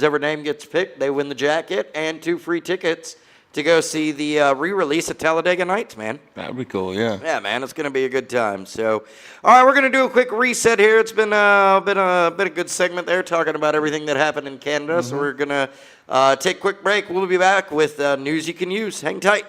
ever name gets picked, they win the jacket and 2 free tickets to go see the re-release of Talladega Nights, man. That'd be cool, yeah. Yeah, man, it's gonna be a good time. So, all right, we're gonna do a quick reset here. It's been a good segment there, talking about everything that happened in Canada. So we're gonna take a quick break. We'll be back with news you can use. Hang tight.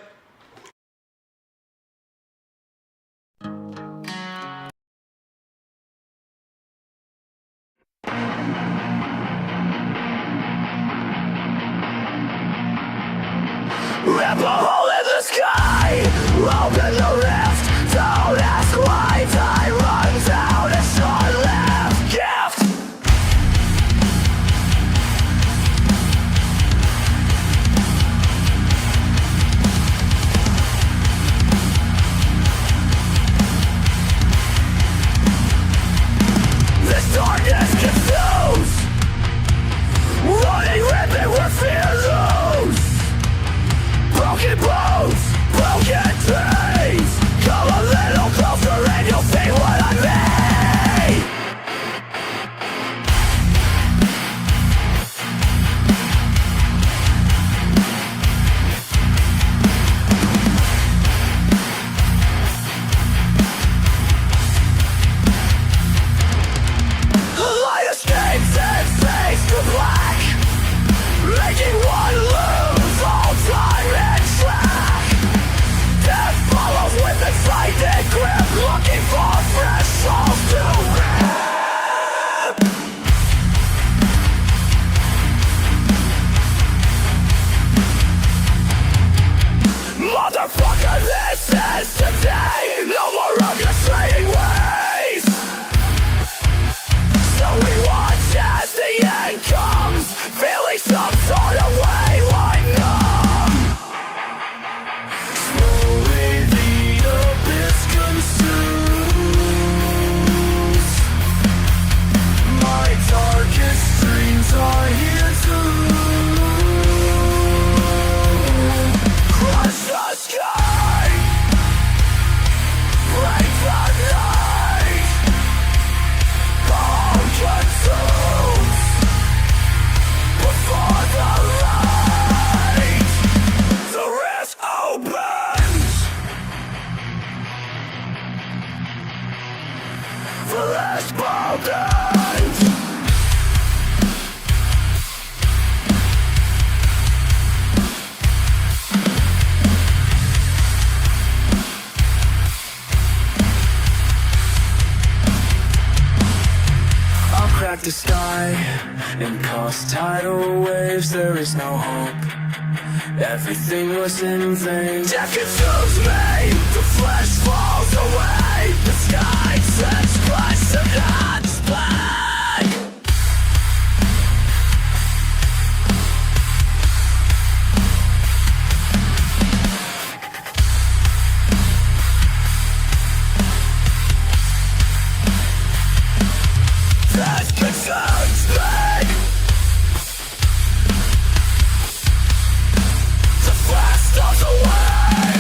Rip a hole in the sky, open the rift. Don't ask why time runs out. A short-lived gift. This darkness confused, running rapid where fear lose. Broken bones, broken dreams. Come a little closer and you'll see what I mean. Light escapes and fades to black, making one lose all time and track. Death follows with excited grip, looking for fresh souls to rip. Motherfucker, this is today. No more orchestrating ways. So we watch as the end comes, feeling some sort of way like numb. Slowly the abyss consumes my darkest dreams are here to crush the sky, break the night. All consumes before the light. The risk opens. The last bomb ends. I'll crack the sky and cause tidal waves. There is no hope. Everything was in vain. Death consumes me. The flesh falls away. The sky sets flesh and hands black. That consumes me. The flash falls away.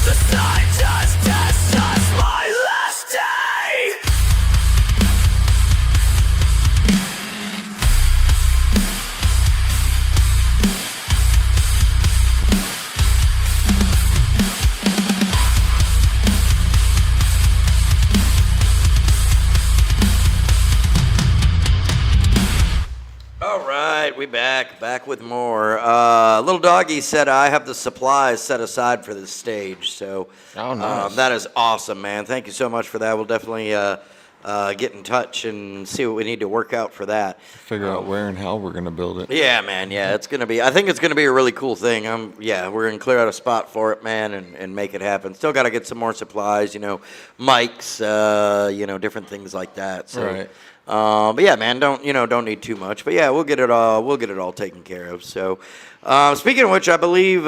The sign just just my last day. All right, we back with more. Little Doggy said I have the supplies set aside for this stage, so Oh, nice. that is awesome, man. Thank you so much for that. We'll definitely get in touch and see what we need to work out for that. Figure out where and how we're gonna build it. Yeah, man. Yeah, it's gonna be. I think it's gonna be a really cool thing. We're gonna clear out a spot for it, man, and make it happen. Still got to get some more supplies, mics, different things like that. So, Right. but yeah, man, don't need too much. But yeah, we'll get it all taken care of. So, speaking of which, I believe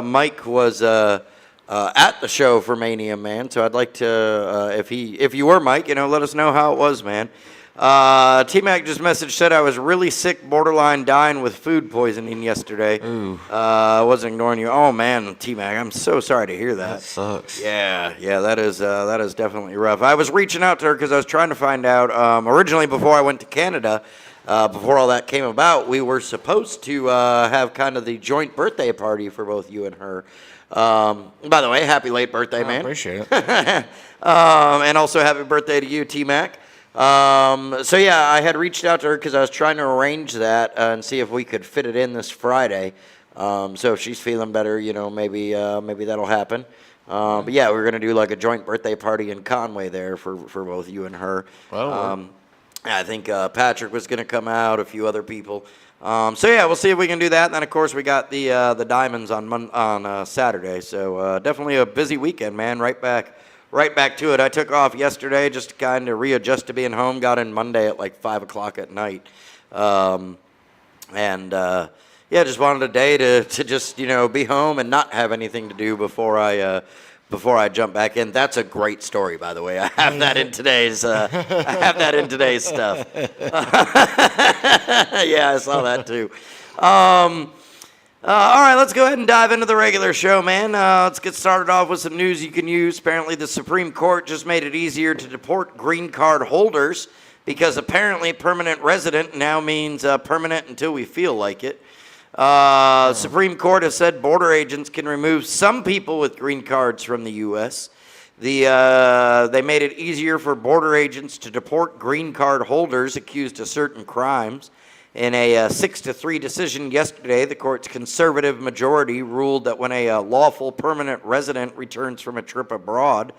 Mike was at the show for Mania, man. So I'd like to, if you were Mike, let us know how it was, man. T-Mac just said I was really sick, borderline dying with food poisoning yesterday. Ooh. Wasn't ignoring you. Oh man, T-Mac, I'm so sorry to hear that. That sucks. Yeah, that is definitely rough. I was reaching out to her because I was trying to find out. Originally, before I went to Canada, before all that came about, we were supposed to have kind of the joint birthday party for both you and her. By the way, happy late birthday, man. Appreciate it. And also happy birthday to you, T-Mac. So yeah, I had reached out to her because I was trying to arrange that and see if we could fit it in this Friday. So if she's feeling better, maybe that'll happen. But yeah, we're gonna do like a joint birthday party in Conway there for both you and her. Well, I think Patrick was gonna come out, a few other people. So yeah, we'll see if we can do that. And then of course we got the Diamonds on Saturday. So definitely a busy weekend, man. Right back to it. I took off yesterday just to kind of readjust to being home. Got in Monday at like 5 o'clock at night. Just wanted a day to just, be home and not have anything to do before I jump back in. That's a great story, by the way. I have that in today's stuff. Yeah, I saw that too. All right, let's go ahead and dive into the regular show, man. Let's get started off with some news you can use. Apparently, the Supreme Court just made it easier to deport green card holders because apparently permanent resident now means permanent until we feel like it. Supreme Court has said border agents can remove some people with green cards from the U.S. They made it easier for border agents to deport green card holders accused of certain crimes. In a 6-3 decision yesterday, the court's conservative majority ruled that when a lawful permanent resident returns from a trip abroad,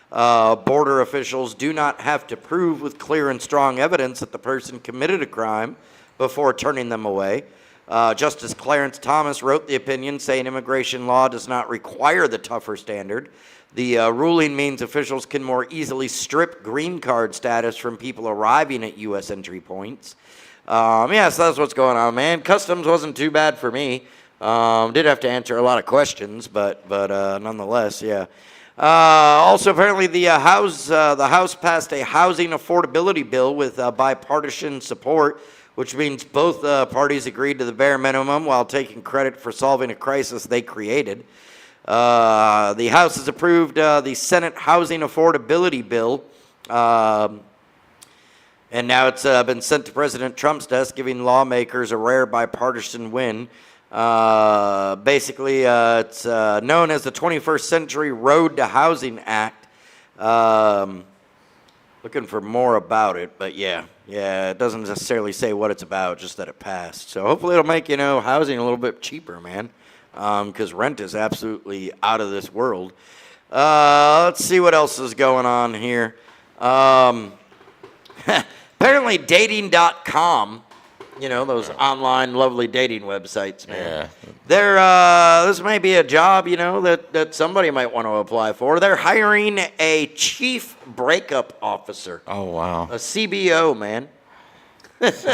border officials do not have to prove with clear and strong evidence that the person committed a crime before turning them away. Justice Clarence Thomas wrote the opinion saying immigration law does not require the tougher standard. The ruling means officials can more easily strip green card status from people arriving at U.S. entry points. So that's what's going on, man. Customs wasn't too bad for me. Did have to answer a lot of questions, but nonetheless, yeah. Also, apparently, the House passed a housing affordability bill with bipartisan support, which means both parties agreed to the bare minimum while taking credit for solving a crisis they created. The House has approved the Senate housing affordability bill. And now it's been sent to President Trump's desk, giving lawmakers a rare bipartisan win. It's known as the 21st Century Road to Housing Act. Looking for more about it, but yeah, it doesn't necessarily say what it's about, just that it passed. So hopefully it'll make, housing a little bit cheaper, man, because rent is absolutely out of this world. Let's see what else is going on here. Apparently dating.com, those online lovely dating websites, man. Yeah. This may be a job, that somebody might want to apply for. They're hiring a chief breakup officer. Oh, wow. A CBO, man.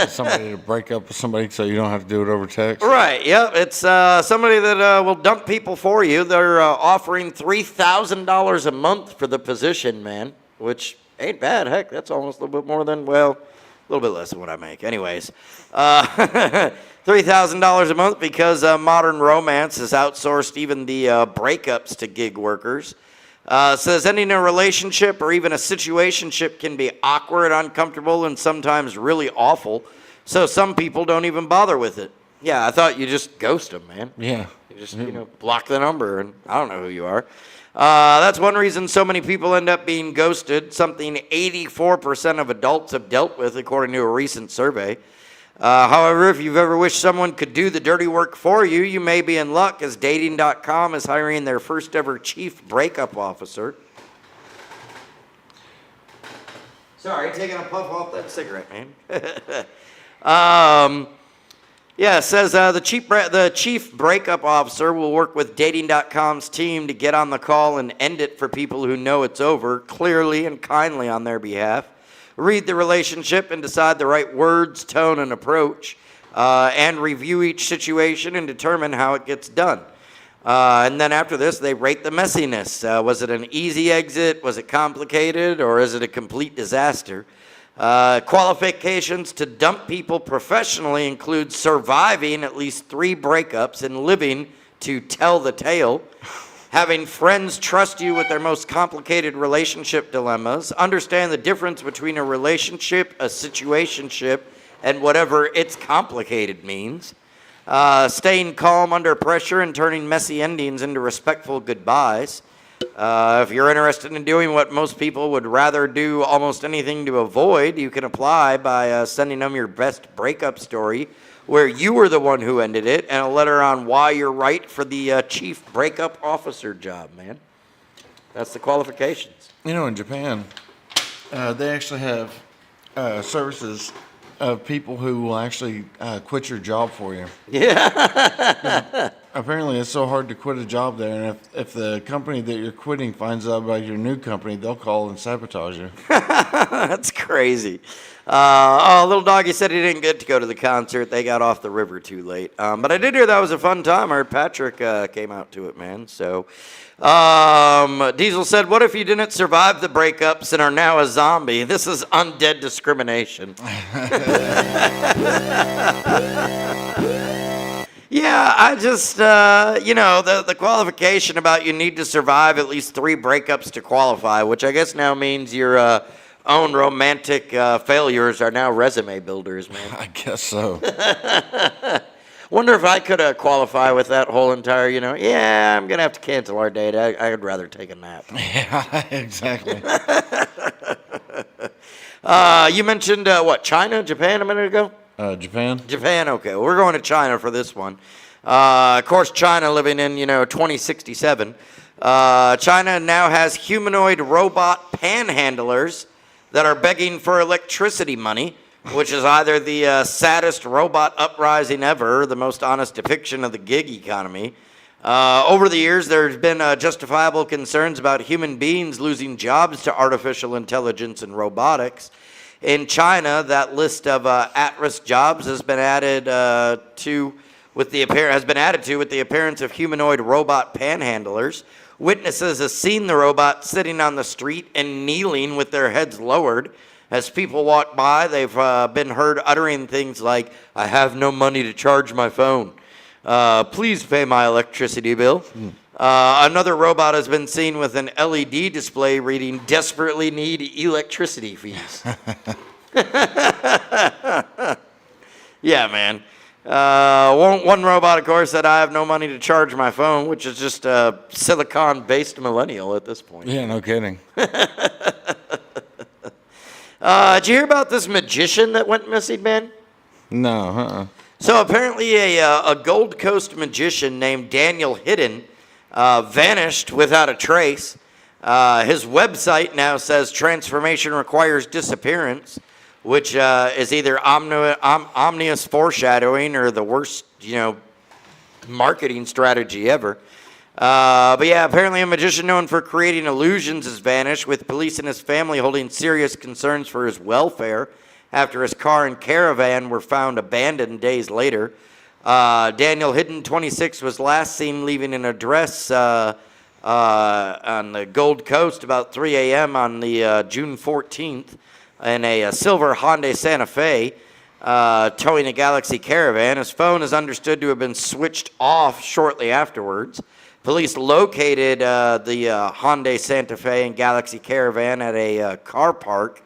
Somebody to break up with somebody so you don't have to do it over text. Right, yep. It's somebody that will dump people for you. They're offering $3,000 a month for the position, man, which ain't bad. Heck, that's almost a little bit more than, a little bit less than what I make. Anyways, $3,000 a month because Modern Romance has outsourced even the breakups to gig workers. Says ending a relationship or even a situationship can be awkward, uncomfortable, and sometimes really awful. So some people don't even bother with it. Yeah, I thought you just ghost them, man. Yeah. You just, block the number, and I don't know who you are. That's one reason so many people end up being ghosted, something 84% of adults have dealt with, according to a recent survey. However, if you've ever wished someone could do the dirty work for you, you may be in luck, as Dating.com is hiring their first ever chief breakup officer. Sorry, taking a puff off that cigarette, man. Yeah, it says the chief breakup officer will work with Dating.com's team to get on the call and end it for people who know it's over, clearly and kindly on their behalf. Read the relationship and decide the right words, tone, and approach, and review each situation and determine how it gets done. And then after this, they rate the messiness. Was it an easy exit? Was it complicated? Or is it a complete disaster? Qualifications to dump people professionally include surviving at least 3 breakups and living to tell the tale, having friends trust you with their most complicated relationship dilemmas, understand the difference between a relationship, a situationship, and whatever its complicated means, staying calm under pressure and turning messy endings into respectful goodbyes. If you're interested in doing what most people would rather do almost anything to avoid, you can apply by sending them your best breakup story where you were the one who ended it and a letter on why you're right for the chief breakup officer job, man. That's the qualifications. You know, in Japan, they actually have services of people who will actually quit your job for you. Yeah. Apparently, it's so hard to quit a job there, and if the company that you're quitting finds out about your new company, they'll call and sabotage you. That's crazy. Little doggy said he didn't get to go to the concert. They got off the river too late. But I did hear that was a fun time. I heard Patrick came out to it, man. So, Diesel said, what if you didn't survive the breakups and are now a zombie? This is undead discrimination. Yeah, I just, the qualification about you need to survive at least 3 breakups to qualify, which I guess now means your own romantic failures are now resume builders, man. I guess so. Wonder if I could qualify with that whole entire, yeah, I'm going to have to cancel our date. I'd rather take a nap. Yeah, exactly. You mentioned, China, Japan a minute ago? Japan? Japan, okay. Well, we're going to China for this one. Of course, China living in, 2067. China now has humanoid robot panhandlers that are begging for electricity money, which is either the saddest robot uprising ever, or the most honest depiction of the gig economy. Over the years, there's been justifiable concerns about human beings losing jobs to artificial intelligence and robotics. In China, that list of at-risk jobs has been added with the appearance of humanoid robot panhandlers. Witnesses have seen the robot sitting on the street and kneeling with their heads lowered. As people walk by, they've been heard uttering things like, "I have no money to charge my phone. Please pay my electricity bill." Another robot has been seen with an LED display reading, "Desperately need electricity fees." Yeah, man. One robot, of course, said, "I have no money to charge my phone," which is just a silicon-based millennial at this point. Yeah, no kidding. Did you hear about this magician that went missing, man? No, So apparently a Gold Coast magician named Daniel Hidden vanished without a trace. His website now says transformation requires disappearance, which is either ominous foreshadowing or the worst, marketing strategy ever. But yeah, apparently a magician known for creating illusions has vanished, with police and his family holding serious concerns for his welfare after his car and caravan were found abandoned days later. Daniel Hidden, 26, was last seen leaving an address on the Gold Coast about 3 a.m. on the June 14th in a silver Hyundai Santa Fe, towing a Galaxy Caravan. His phone is understood to have been switched off shortly afterwards. Police located the Hyundai Santa Fe and Galaxy Caravan at a car park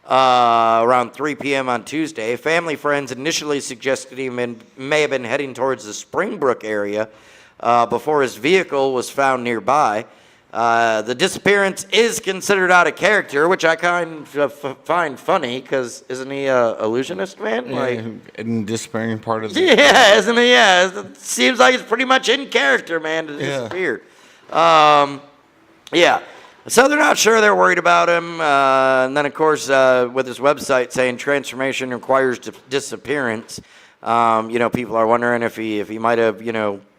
around 3 p.m. on Tuesday. Family friends initially suggested he may have been heading towards the Springbrook area before his vehicle was found nearby. The disappearance is considered out of character, which I kind of find funny, because isn't he an illusionist, man? and disappearing part of the... Yeah, isn't he? Yeah, it seems like it's pretty much in character, man, to disappear. Yeah. So they're not sure. They're worried about him. And then, of course, with his website saying transformation requires disappearance, people are wondering if he might have,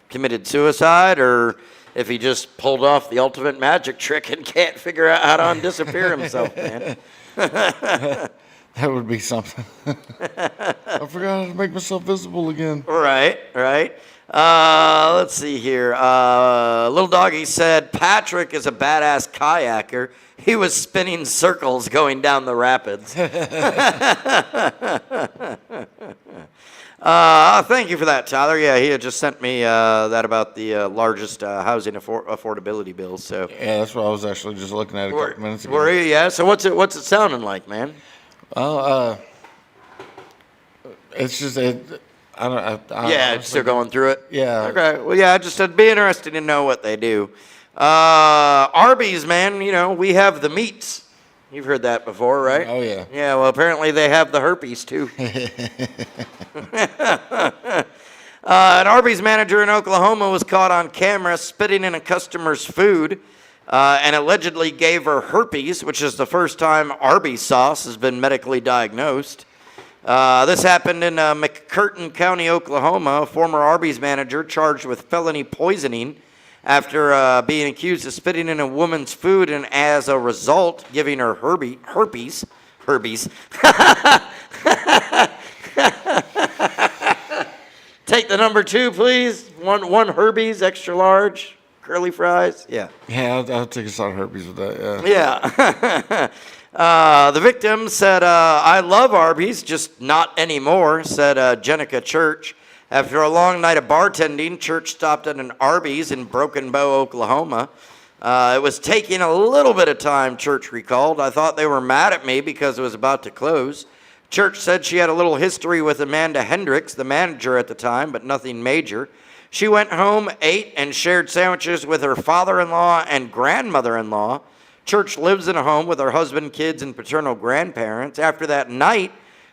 committed suicide or if he just pulled off the ultimate magic trick and can't figure out how to disappear himself, man. That would be something. I forgot how to make myself visible again. Right. Let's see here. Little Doggy said Patrick is a badass kayaker. He was spinning circles going down the rapids. Thank you for that, Tyler. Yeah, he had just sent me that about the largest housing affordability bill. So Yeah, that's what I was actually just looking at a couple minutes ago. were you? Yeah. So what's it sounding like, man? Well, it's just I Yeah, still going through it. Yeah. Okay. Well, yeah, it'd be interesting to know what they do. Arby's, man. We have the meats. You've heard that before, right? Oh, yeah. Yeah. Well, apparently they have the herpes too. An Arby's manager in Oklahoma was caught on camera spitting in a customer's food and allegedly gave her herpes, which is the first time Arby's sauce has been medically diagnosed. This happened in McCurtain County, Oklahoma. A former Arby's manager charged with felony poisoning after being accused of spitting in a woman's food and as a result giving her herpes. Take the number 2, please. One herpes, extra large, curly fries. Yeah. Yeah, I'll take a shot of herpes with that. Yeah. Yeah. The victim said, I love Arby's, just not anymore, said Jenica Church. After a long night of bartending, Church stopped at an Arby's in Broken Bow, Oklahoma. It was taking a little bit of time, Church recalled. I thought they were mad at me because it was about to close. Church said she had a little history with Amanda Hendricks, the manager at the time, but nothing major. She went home, ate, and shared sandwiches with her father-in-law and grandmother-in-law. Church lives in a home with her husband, kids, and paternal grandparents. After that night,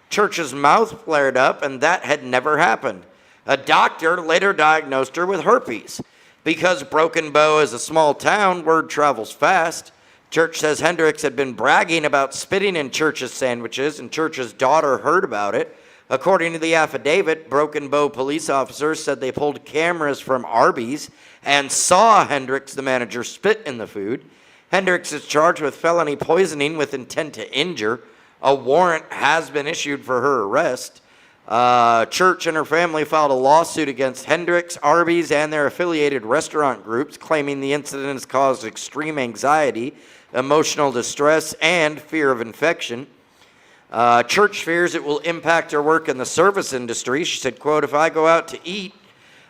Church's mouth flared up, and that had never happened. A doctor later diagnosed her with herpes. Because Broken Bow is a small town, word travels fast. Church says Hendricks had been bragging about spitting in Church's sandwiches, and Church's daughter heard about it. According to the affidavit, Broken Bow police officers said they pulled cameras from Arby's and saw Hendricks, the manager, spit in the food. Hendricks is charged with felony poisoning with intent to injure. A warrant has been issued for her arrest. Church and her family filed a lawsuit against Hendricks, Arby's, and their affiliated restaurant groups, claiming the incident has caused extreme anxiety, emotional distress, and fear of infection. Church fears it will impact her work in the service industry. She said, quote, if I go out to eat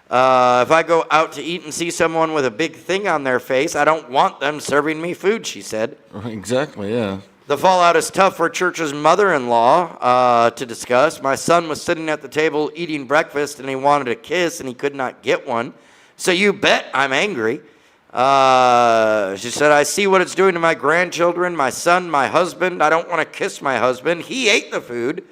and see someone with a big thing on their face, I don't want them serving me food, she said. Exactly, yeah. The fallout is tough for Church's mother-in-law to discuss. My son was sitting at the table eating breakfast and he wanted a kiss and he could not get one. So you bet I'm angry. She said, I see what it's doing to my grandchildren, my son, my husband. I don't want to kiss my husband. He ate the food.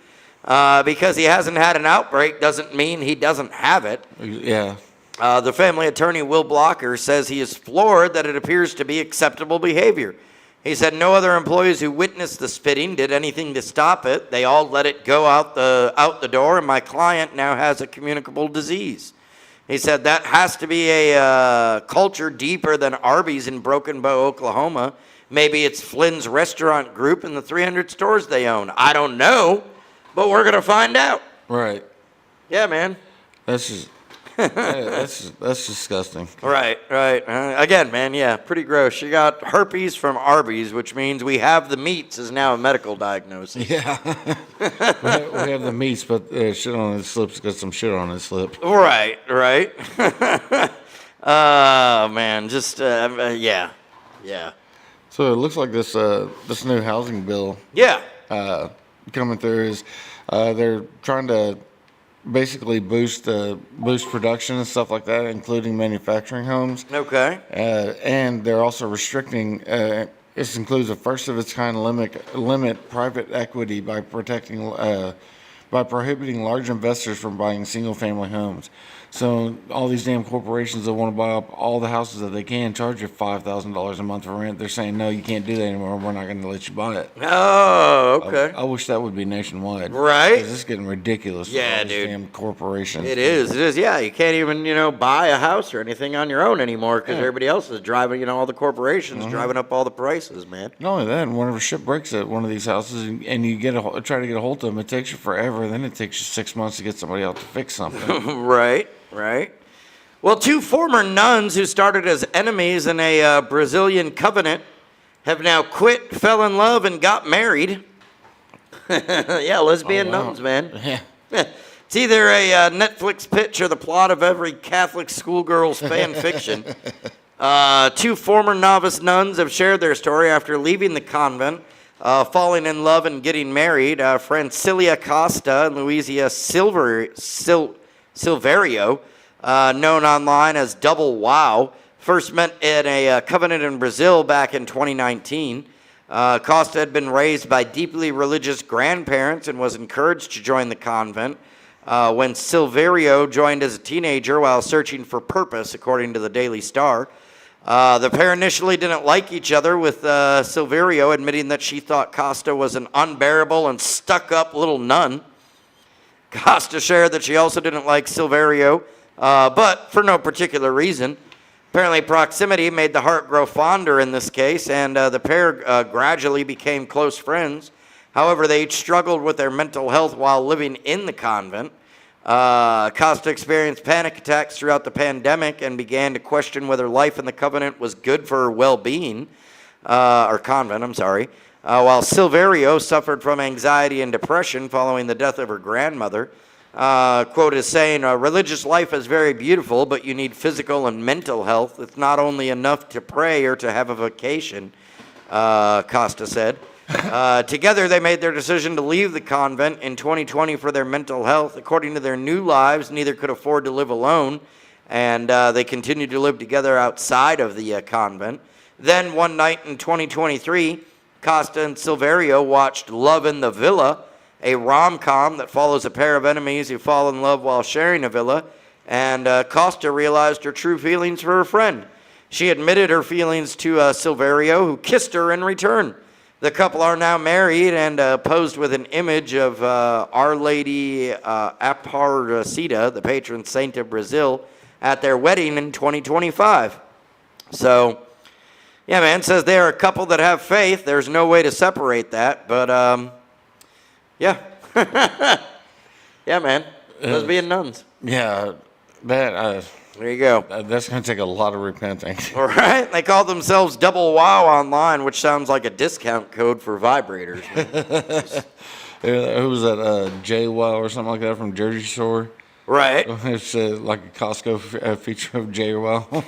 Because he hasn't had an outbreak doesn't mean he doesn't have it. Yeah. The family attorney, Will Blocker, says he is floored that it appears to be acceptable behavior. He said no other employees who witnessed the spitting did anything to stop it. They all let it go out the door, and my client now has a communicable disease. He said that has to be a culture deeper than Arby's in Broken Bow, Oklahoma. Maybe it's Flynn's Restaurant Group and the 300 stores they own. I don't know, but we're going to find out. Right. Yeah, man. That's just that's disgusting. Right. Again, man, yeah, pretty gross. She got herpes from Arby's, which means we have the meats is now a medical diagnosis. Yeah. we have the meats, but shit on his slip's got some shit on his slip. Right. Oh, man, just, yeah. So it looks like this new housing bill Yeah. coming through is they're trying to basically boost production and stuff like that, including manufacturing homes. Okay. And they're also restricting. This includes a first of its kind limit private equity by prohibiting large investors from buying single family homes. So all these damn corporations that want to buy up all the houses that they can charge you $5,000 a month for rent. They're saying, no, you can't do that anymore. We're not going to let you buy it. Oh, okay. I wish that would be nationwide. Right? 'Cause it's getting ridiculous. with Yeah, all these dude. Damn corporations. It is. Yeah, you can't even, buy a house or anything on your own anymore because everybody else is driving, all the corporations driving up all the prices, man. Not only that, whenever shit breaks at one of these houses and you try to get a hold of them, it takes you forever. Then it takes you 6 months to get somebody out to fix something. Right. Well, two former nuns who started as enemies in a Brazilian covenant have now quit, fell in love, and got married. Yeah, lesbian wow. nuns, man. Yeah. It's either a Netflix pitch or the plot of every Catholic schoolgirl's fan fiction. Two former novice nuns have shared their story after leaving the convent, falling in love and getting married. Francilia Costa and Luisa Silverio, known online as Double Wow, first met in a covenant in Brazil back in 2019. Costa had been raised by deeply religious grandparents and was encouraged to join the convent. When Silverio joined as a teenager while searching for purpose, according to the Daily Star. The pair initially didn't like each other, with Silverio admitting that she thought Costa was an unbearable and stuck-up little nun. Costa shared that she also didn't like Silverio, but for no particular reason. Apparently, proximity made the heart grow fonder in this case, and the pair gradually became close friends. However, they each struggled with their mental health while living in the convent. Costa experienced panic attacks throughout the pandemic and began to question whether life in the covenant was good for her well-being, or convent, I'm sorry. While Silverio suffered from anxiety and depression following the death of her grandmother. Quote is saying, religious life is very beautiful, but you need physical and mental health. It's not only enough to pray or to have a vacation, Costa said. Together, they made their decision to leave the convent in 2020 for their mental health. According to their new lives, neither could afford to live alone, and they continued to live together outside of the convent. Then, one night in 2023, Costa and Silverio watched Love in the Villa, a rom-com that follows a pair of enemies who fall in love while sharing a villa, and Costa realized her true feelings for her friend. She admitted her feelings to Silverio, who kissed her in return. The couple are now married and posed with an image of Our Lady Aparecida, the patron saint of Brazil, at their wedding in 2025. So, yeah, man, says they are a couple that have faith. There's no way to separate that, but yeah. Yeah, man. Lesbian nuns. Yeah, that There you go. that's going to take a lot of repenting. All right. They call themselves Double Wow online, which sounds like a discount code for vibrators. Who was that? JWoww or something like that from Jersey Shore. Right. It's like a Costco feature of JWoww.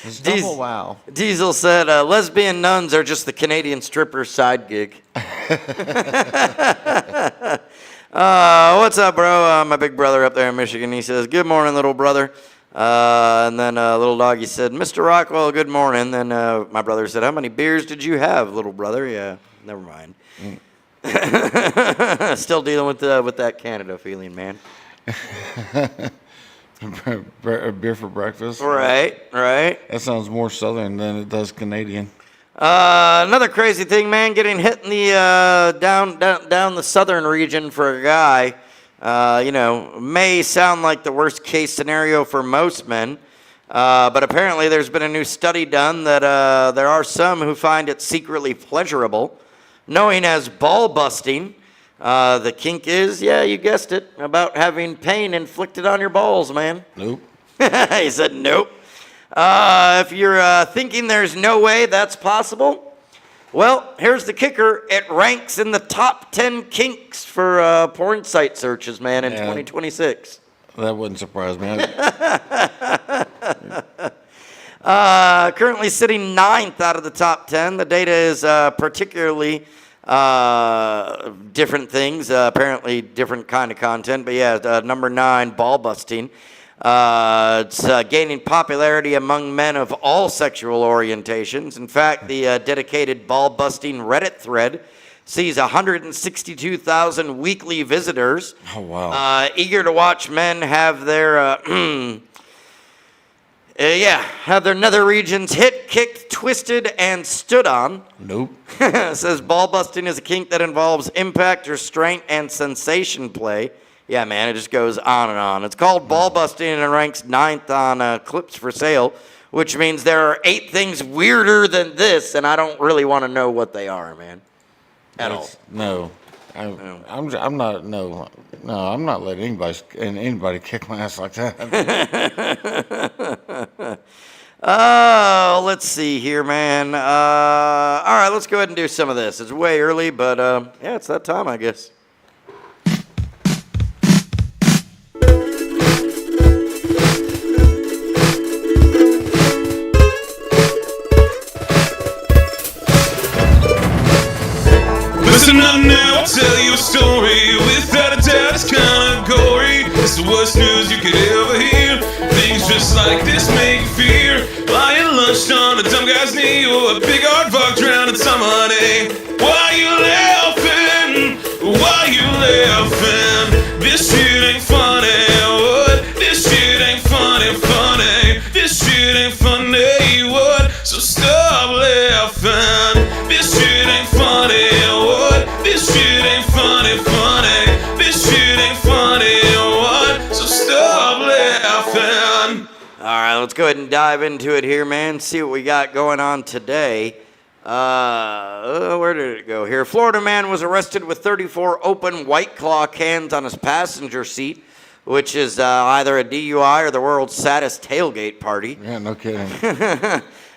It's These- double wow. Diesel said, lesbian nuns are just the Canadian stripper side gig. What's up, bro? My big brother up there in Michigan, he says, good morning, little brother. And then little doggy said, Mr. Rockwell, good morning. Then my brother said, how many beers did you have, little brother? Yeah, never mind. Still dealing with that Canada feeling, man. A beer for breakfast. Right. That sounds more southern than it does Canadian. Another crazy thing, man, getting hit in the down the southern region for a guy, may sound like the worst case scenario for most men, but apparently there's been a new study done that there are some who find it secretly pleasurable, knowing as ball busting. The kink is, yeah, you guessed it, about having pain inflicted on your balls, man. Nope. He said nope. If you're thinking there's no way that's possible, well, here's the kicker. It ranks in the top 10 kinks for porn site searches, man, in 2026. That wouldn't surprise me. Currently sitting 9th out of the top 10. The data is particularly different things, apparently different kind of content. But yeah, number 9, ball busting. It's gaining popularity among men of all sexual orientations. In fact, the dedicated ball-busting Reddit thread sees 162,000 weekly visitors. Oh, wow. Eager to watch men have their have their nether regions hit, kicked, twisted, and stood on. Nope. It says ball busting is a kink that involves impact, restraint, and sensation play. Yeah, man, it just goes on and on. It's called ball busting and it ranks 9th on Clips for Sale, which means there are 8 things weirder than this, and I don't really want to know what they are, man. At all. No. I'm not. No, I'm not letting anybody kick my ass like that. Let's see here, man. All right, let's go ahead and do some of this. It's way early, but yeah, it's that time, I guess. Listen up now, I'll tell you a story. Without a doubt, it's kinda gory. It's the worst news you could ever hear. Things just like this make you fear. Lying lunched on a dumb guy's knee, or a big hard fuck drowning some honey. Why you laughing? Why you laughing? This shit ain't funny. What? This shit ain't funny. This shit ain't funny. What? So stop laughing. This shit ain't funny. What? This shit ain't funny. This shit ain't funny. What? So stop laughing. All right, let's go ahead and dive into it here, man. See what we got going on today. Where did it go here? Florida man was arrested with 34 open White Claw cans on his passenger seat, which is either a DUI or the world's saddest tailgate party. Yeah, no kidding.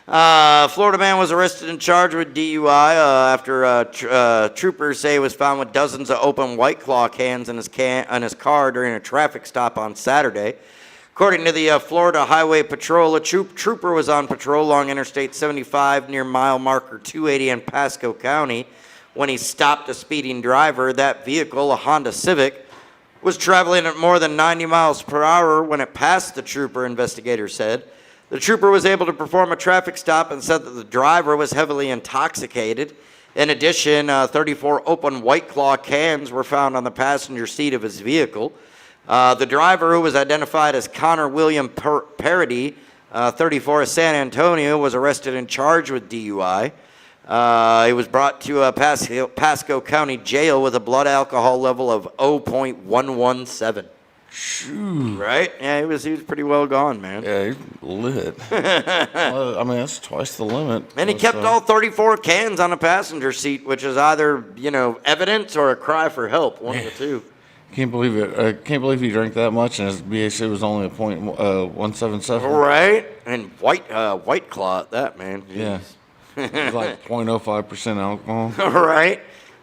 Florida man was arrested and charged with DUI after troopers say he was found with dozens of open White Claw cans in his car during a traffic stop on Saturday. According to the Florida Highway Patrol, a trooper was on patrol along Interstate 75 near mile marker 280 in Pasco County when he stopped a speeding driver. That vehicle, a Honda Civic, was traveling at more than 90 miles per hour when it passed the trooper, investigators said. The trooper was able to perform a traffic stop and said that the driver was heavily intoxicated. In addition, 34 open White Claw cans were found on the passenger seat of his vehicle. The driver, who was identified as Connor William Parody, 34 of San Antonio, was arrested and charged with DUI. He was brought to Pasco County Jail with a blood alcohol level of 0.117. Shoo. Right? Yeah, he was pretty well gone, man. Yeah, he's lit. I mean, that's twice the limit. And he kept all 34 cans on a passenger seat, which is either, evidence or a cry for help, one of the two. Can't believe it. I can't believe he drank that much, and his BAC was only a .177. Right? And White Claw at that, man. Yeah. It's like 0.05% alcohol. Right?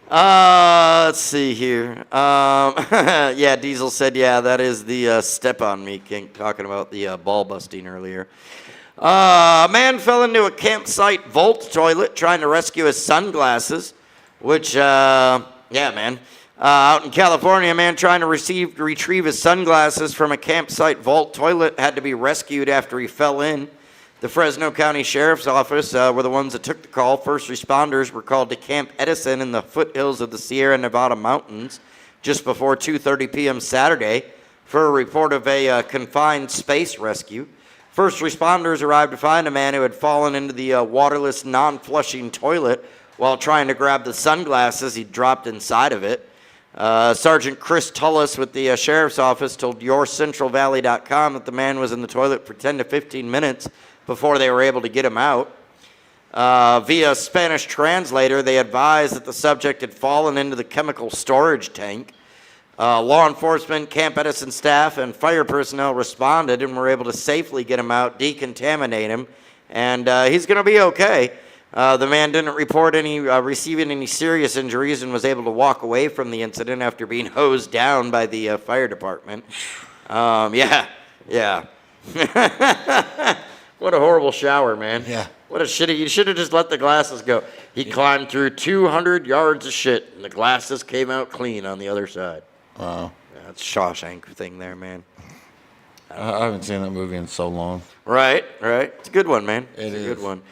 Let's see here. Yeah, Diesel said, yeah, that is the step on me kink, talking about the ball busting earlier. A man fell into a campsite vault toilet trying to rescue his sunglasses, which, yeah, man. Out in California, a man trying to retrieve his sunglasses from a campsite vault toilet had to be rescued after he fell in. The Fresno County Sheriff's Office were the ones that took the call. First responders were called to Camp Edison in the foothills of the Sierra Nevada mountains just before 2:30 p.m. Saturday for a report of a confined space rescue. First responders arrived to find a man who had fallen into the waterless, non-flushing toilet while trying to grab the sunglasses he dropped inside of it. Sergeant Chris Tullis with the Sheriff's Office told YourCentralValley.com that the man was in the toilet for 10 to 15 minutes before they were able to get him out. Via Spanish translator, they advised that the subject had fallen into the chemical storage tank. Law enforcement, Camp Edison staff, and fire personnel responded and were able to safely get him out, decontaminate him, and he's going to be okay. The man didn't report receiving any serious injuries and was able to walk away from the incident after being hosed down by the fire department. Yeah. What a horrible shower, man. Yeah. What a shitty. You should have just let the glasses go. He climbed through 200 yards of shit, and the glasses came out clean on the other side. Wow. Yeah, that's Shawshank thing there, man. I haven't seen that movie in so long. Right. It's a good one, man. It's a good one.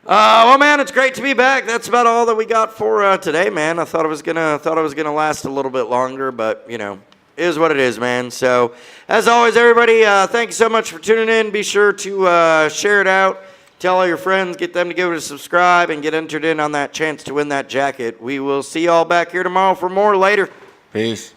Well, man, it's great to be back. That's about all that we got for today, man. I thought it was gonna last a little bit longer, but you know, it is what it is, man. So, as always, everybody, thank you so much for tuning in. Be sure to share it out. Tell all your friends, get them to give it a subscribe, and get entered in on that chance to win that jacket. We will see y'all back here tomorrow for more later. Peace.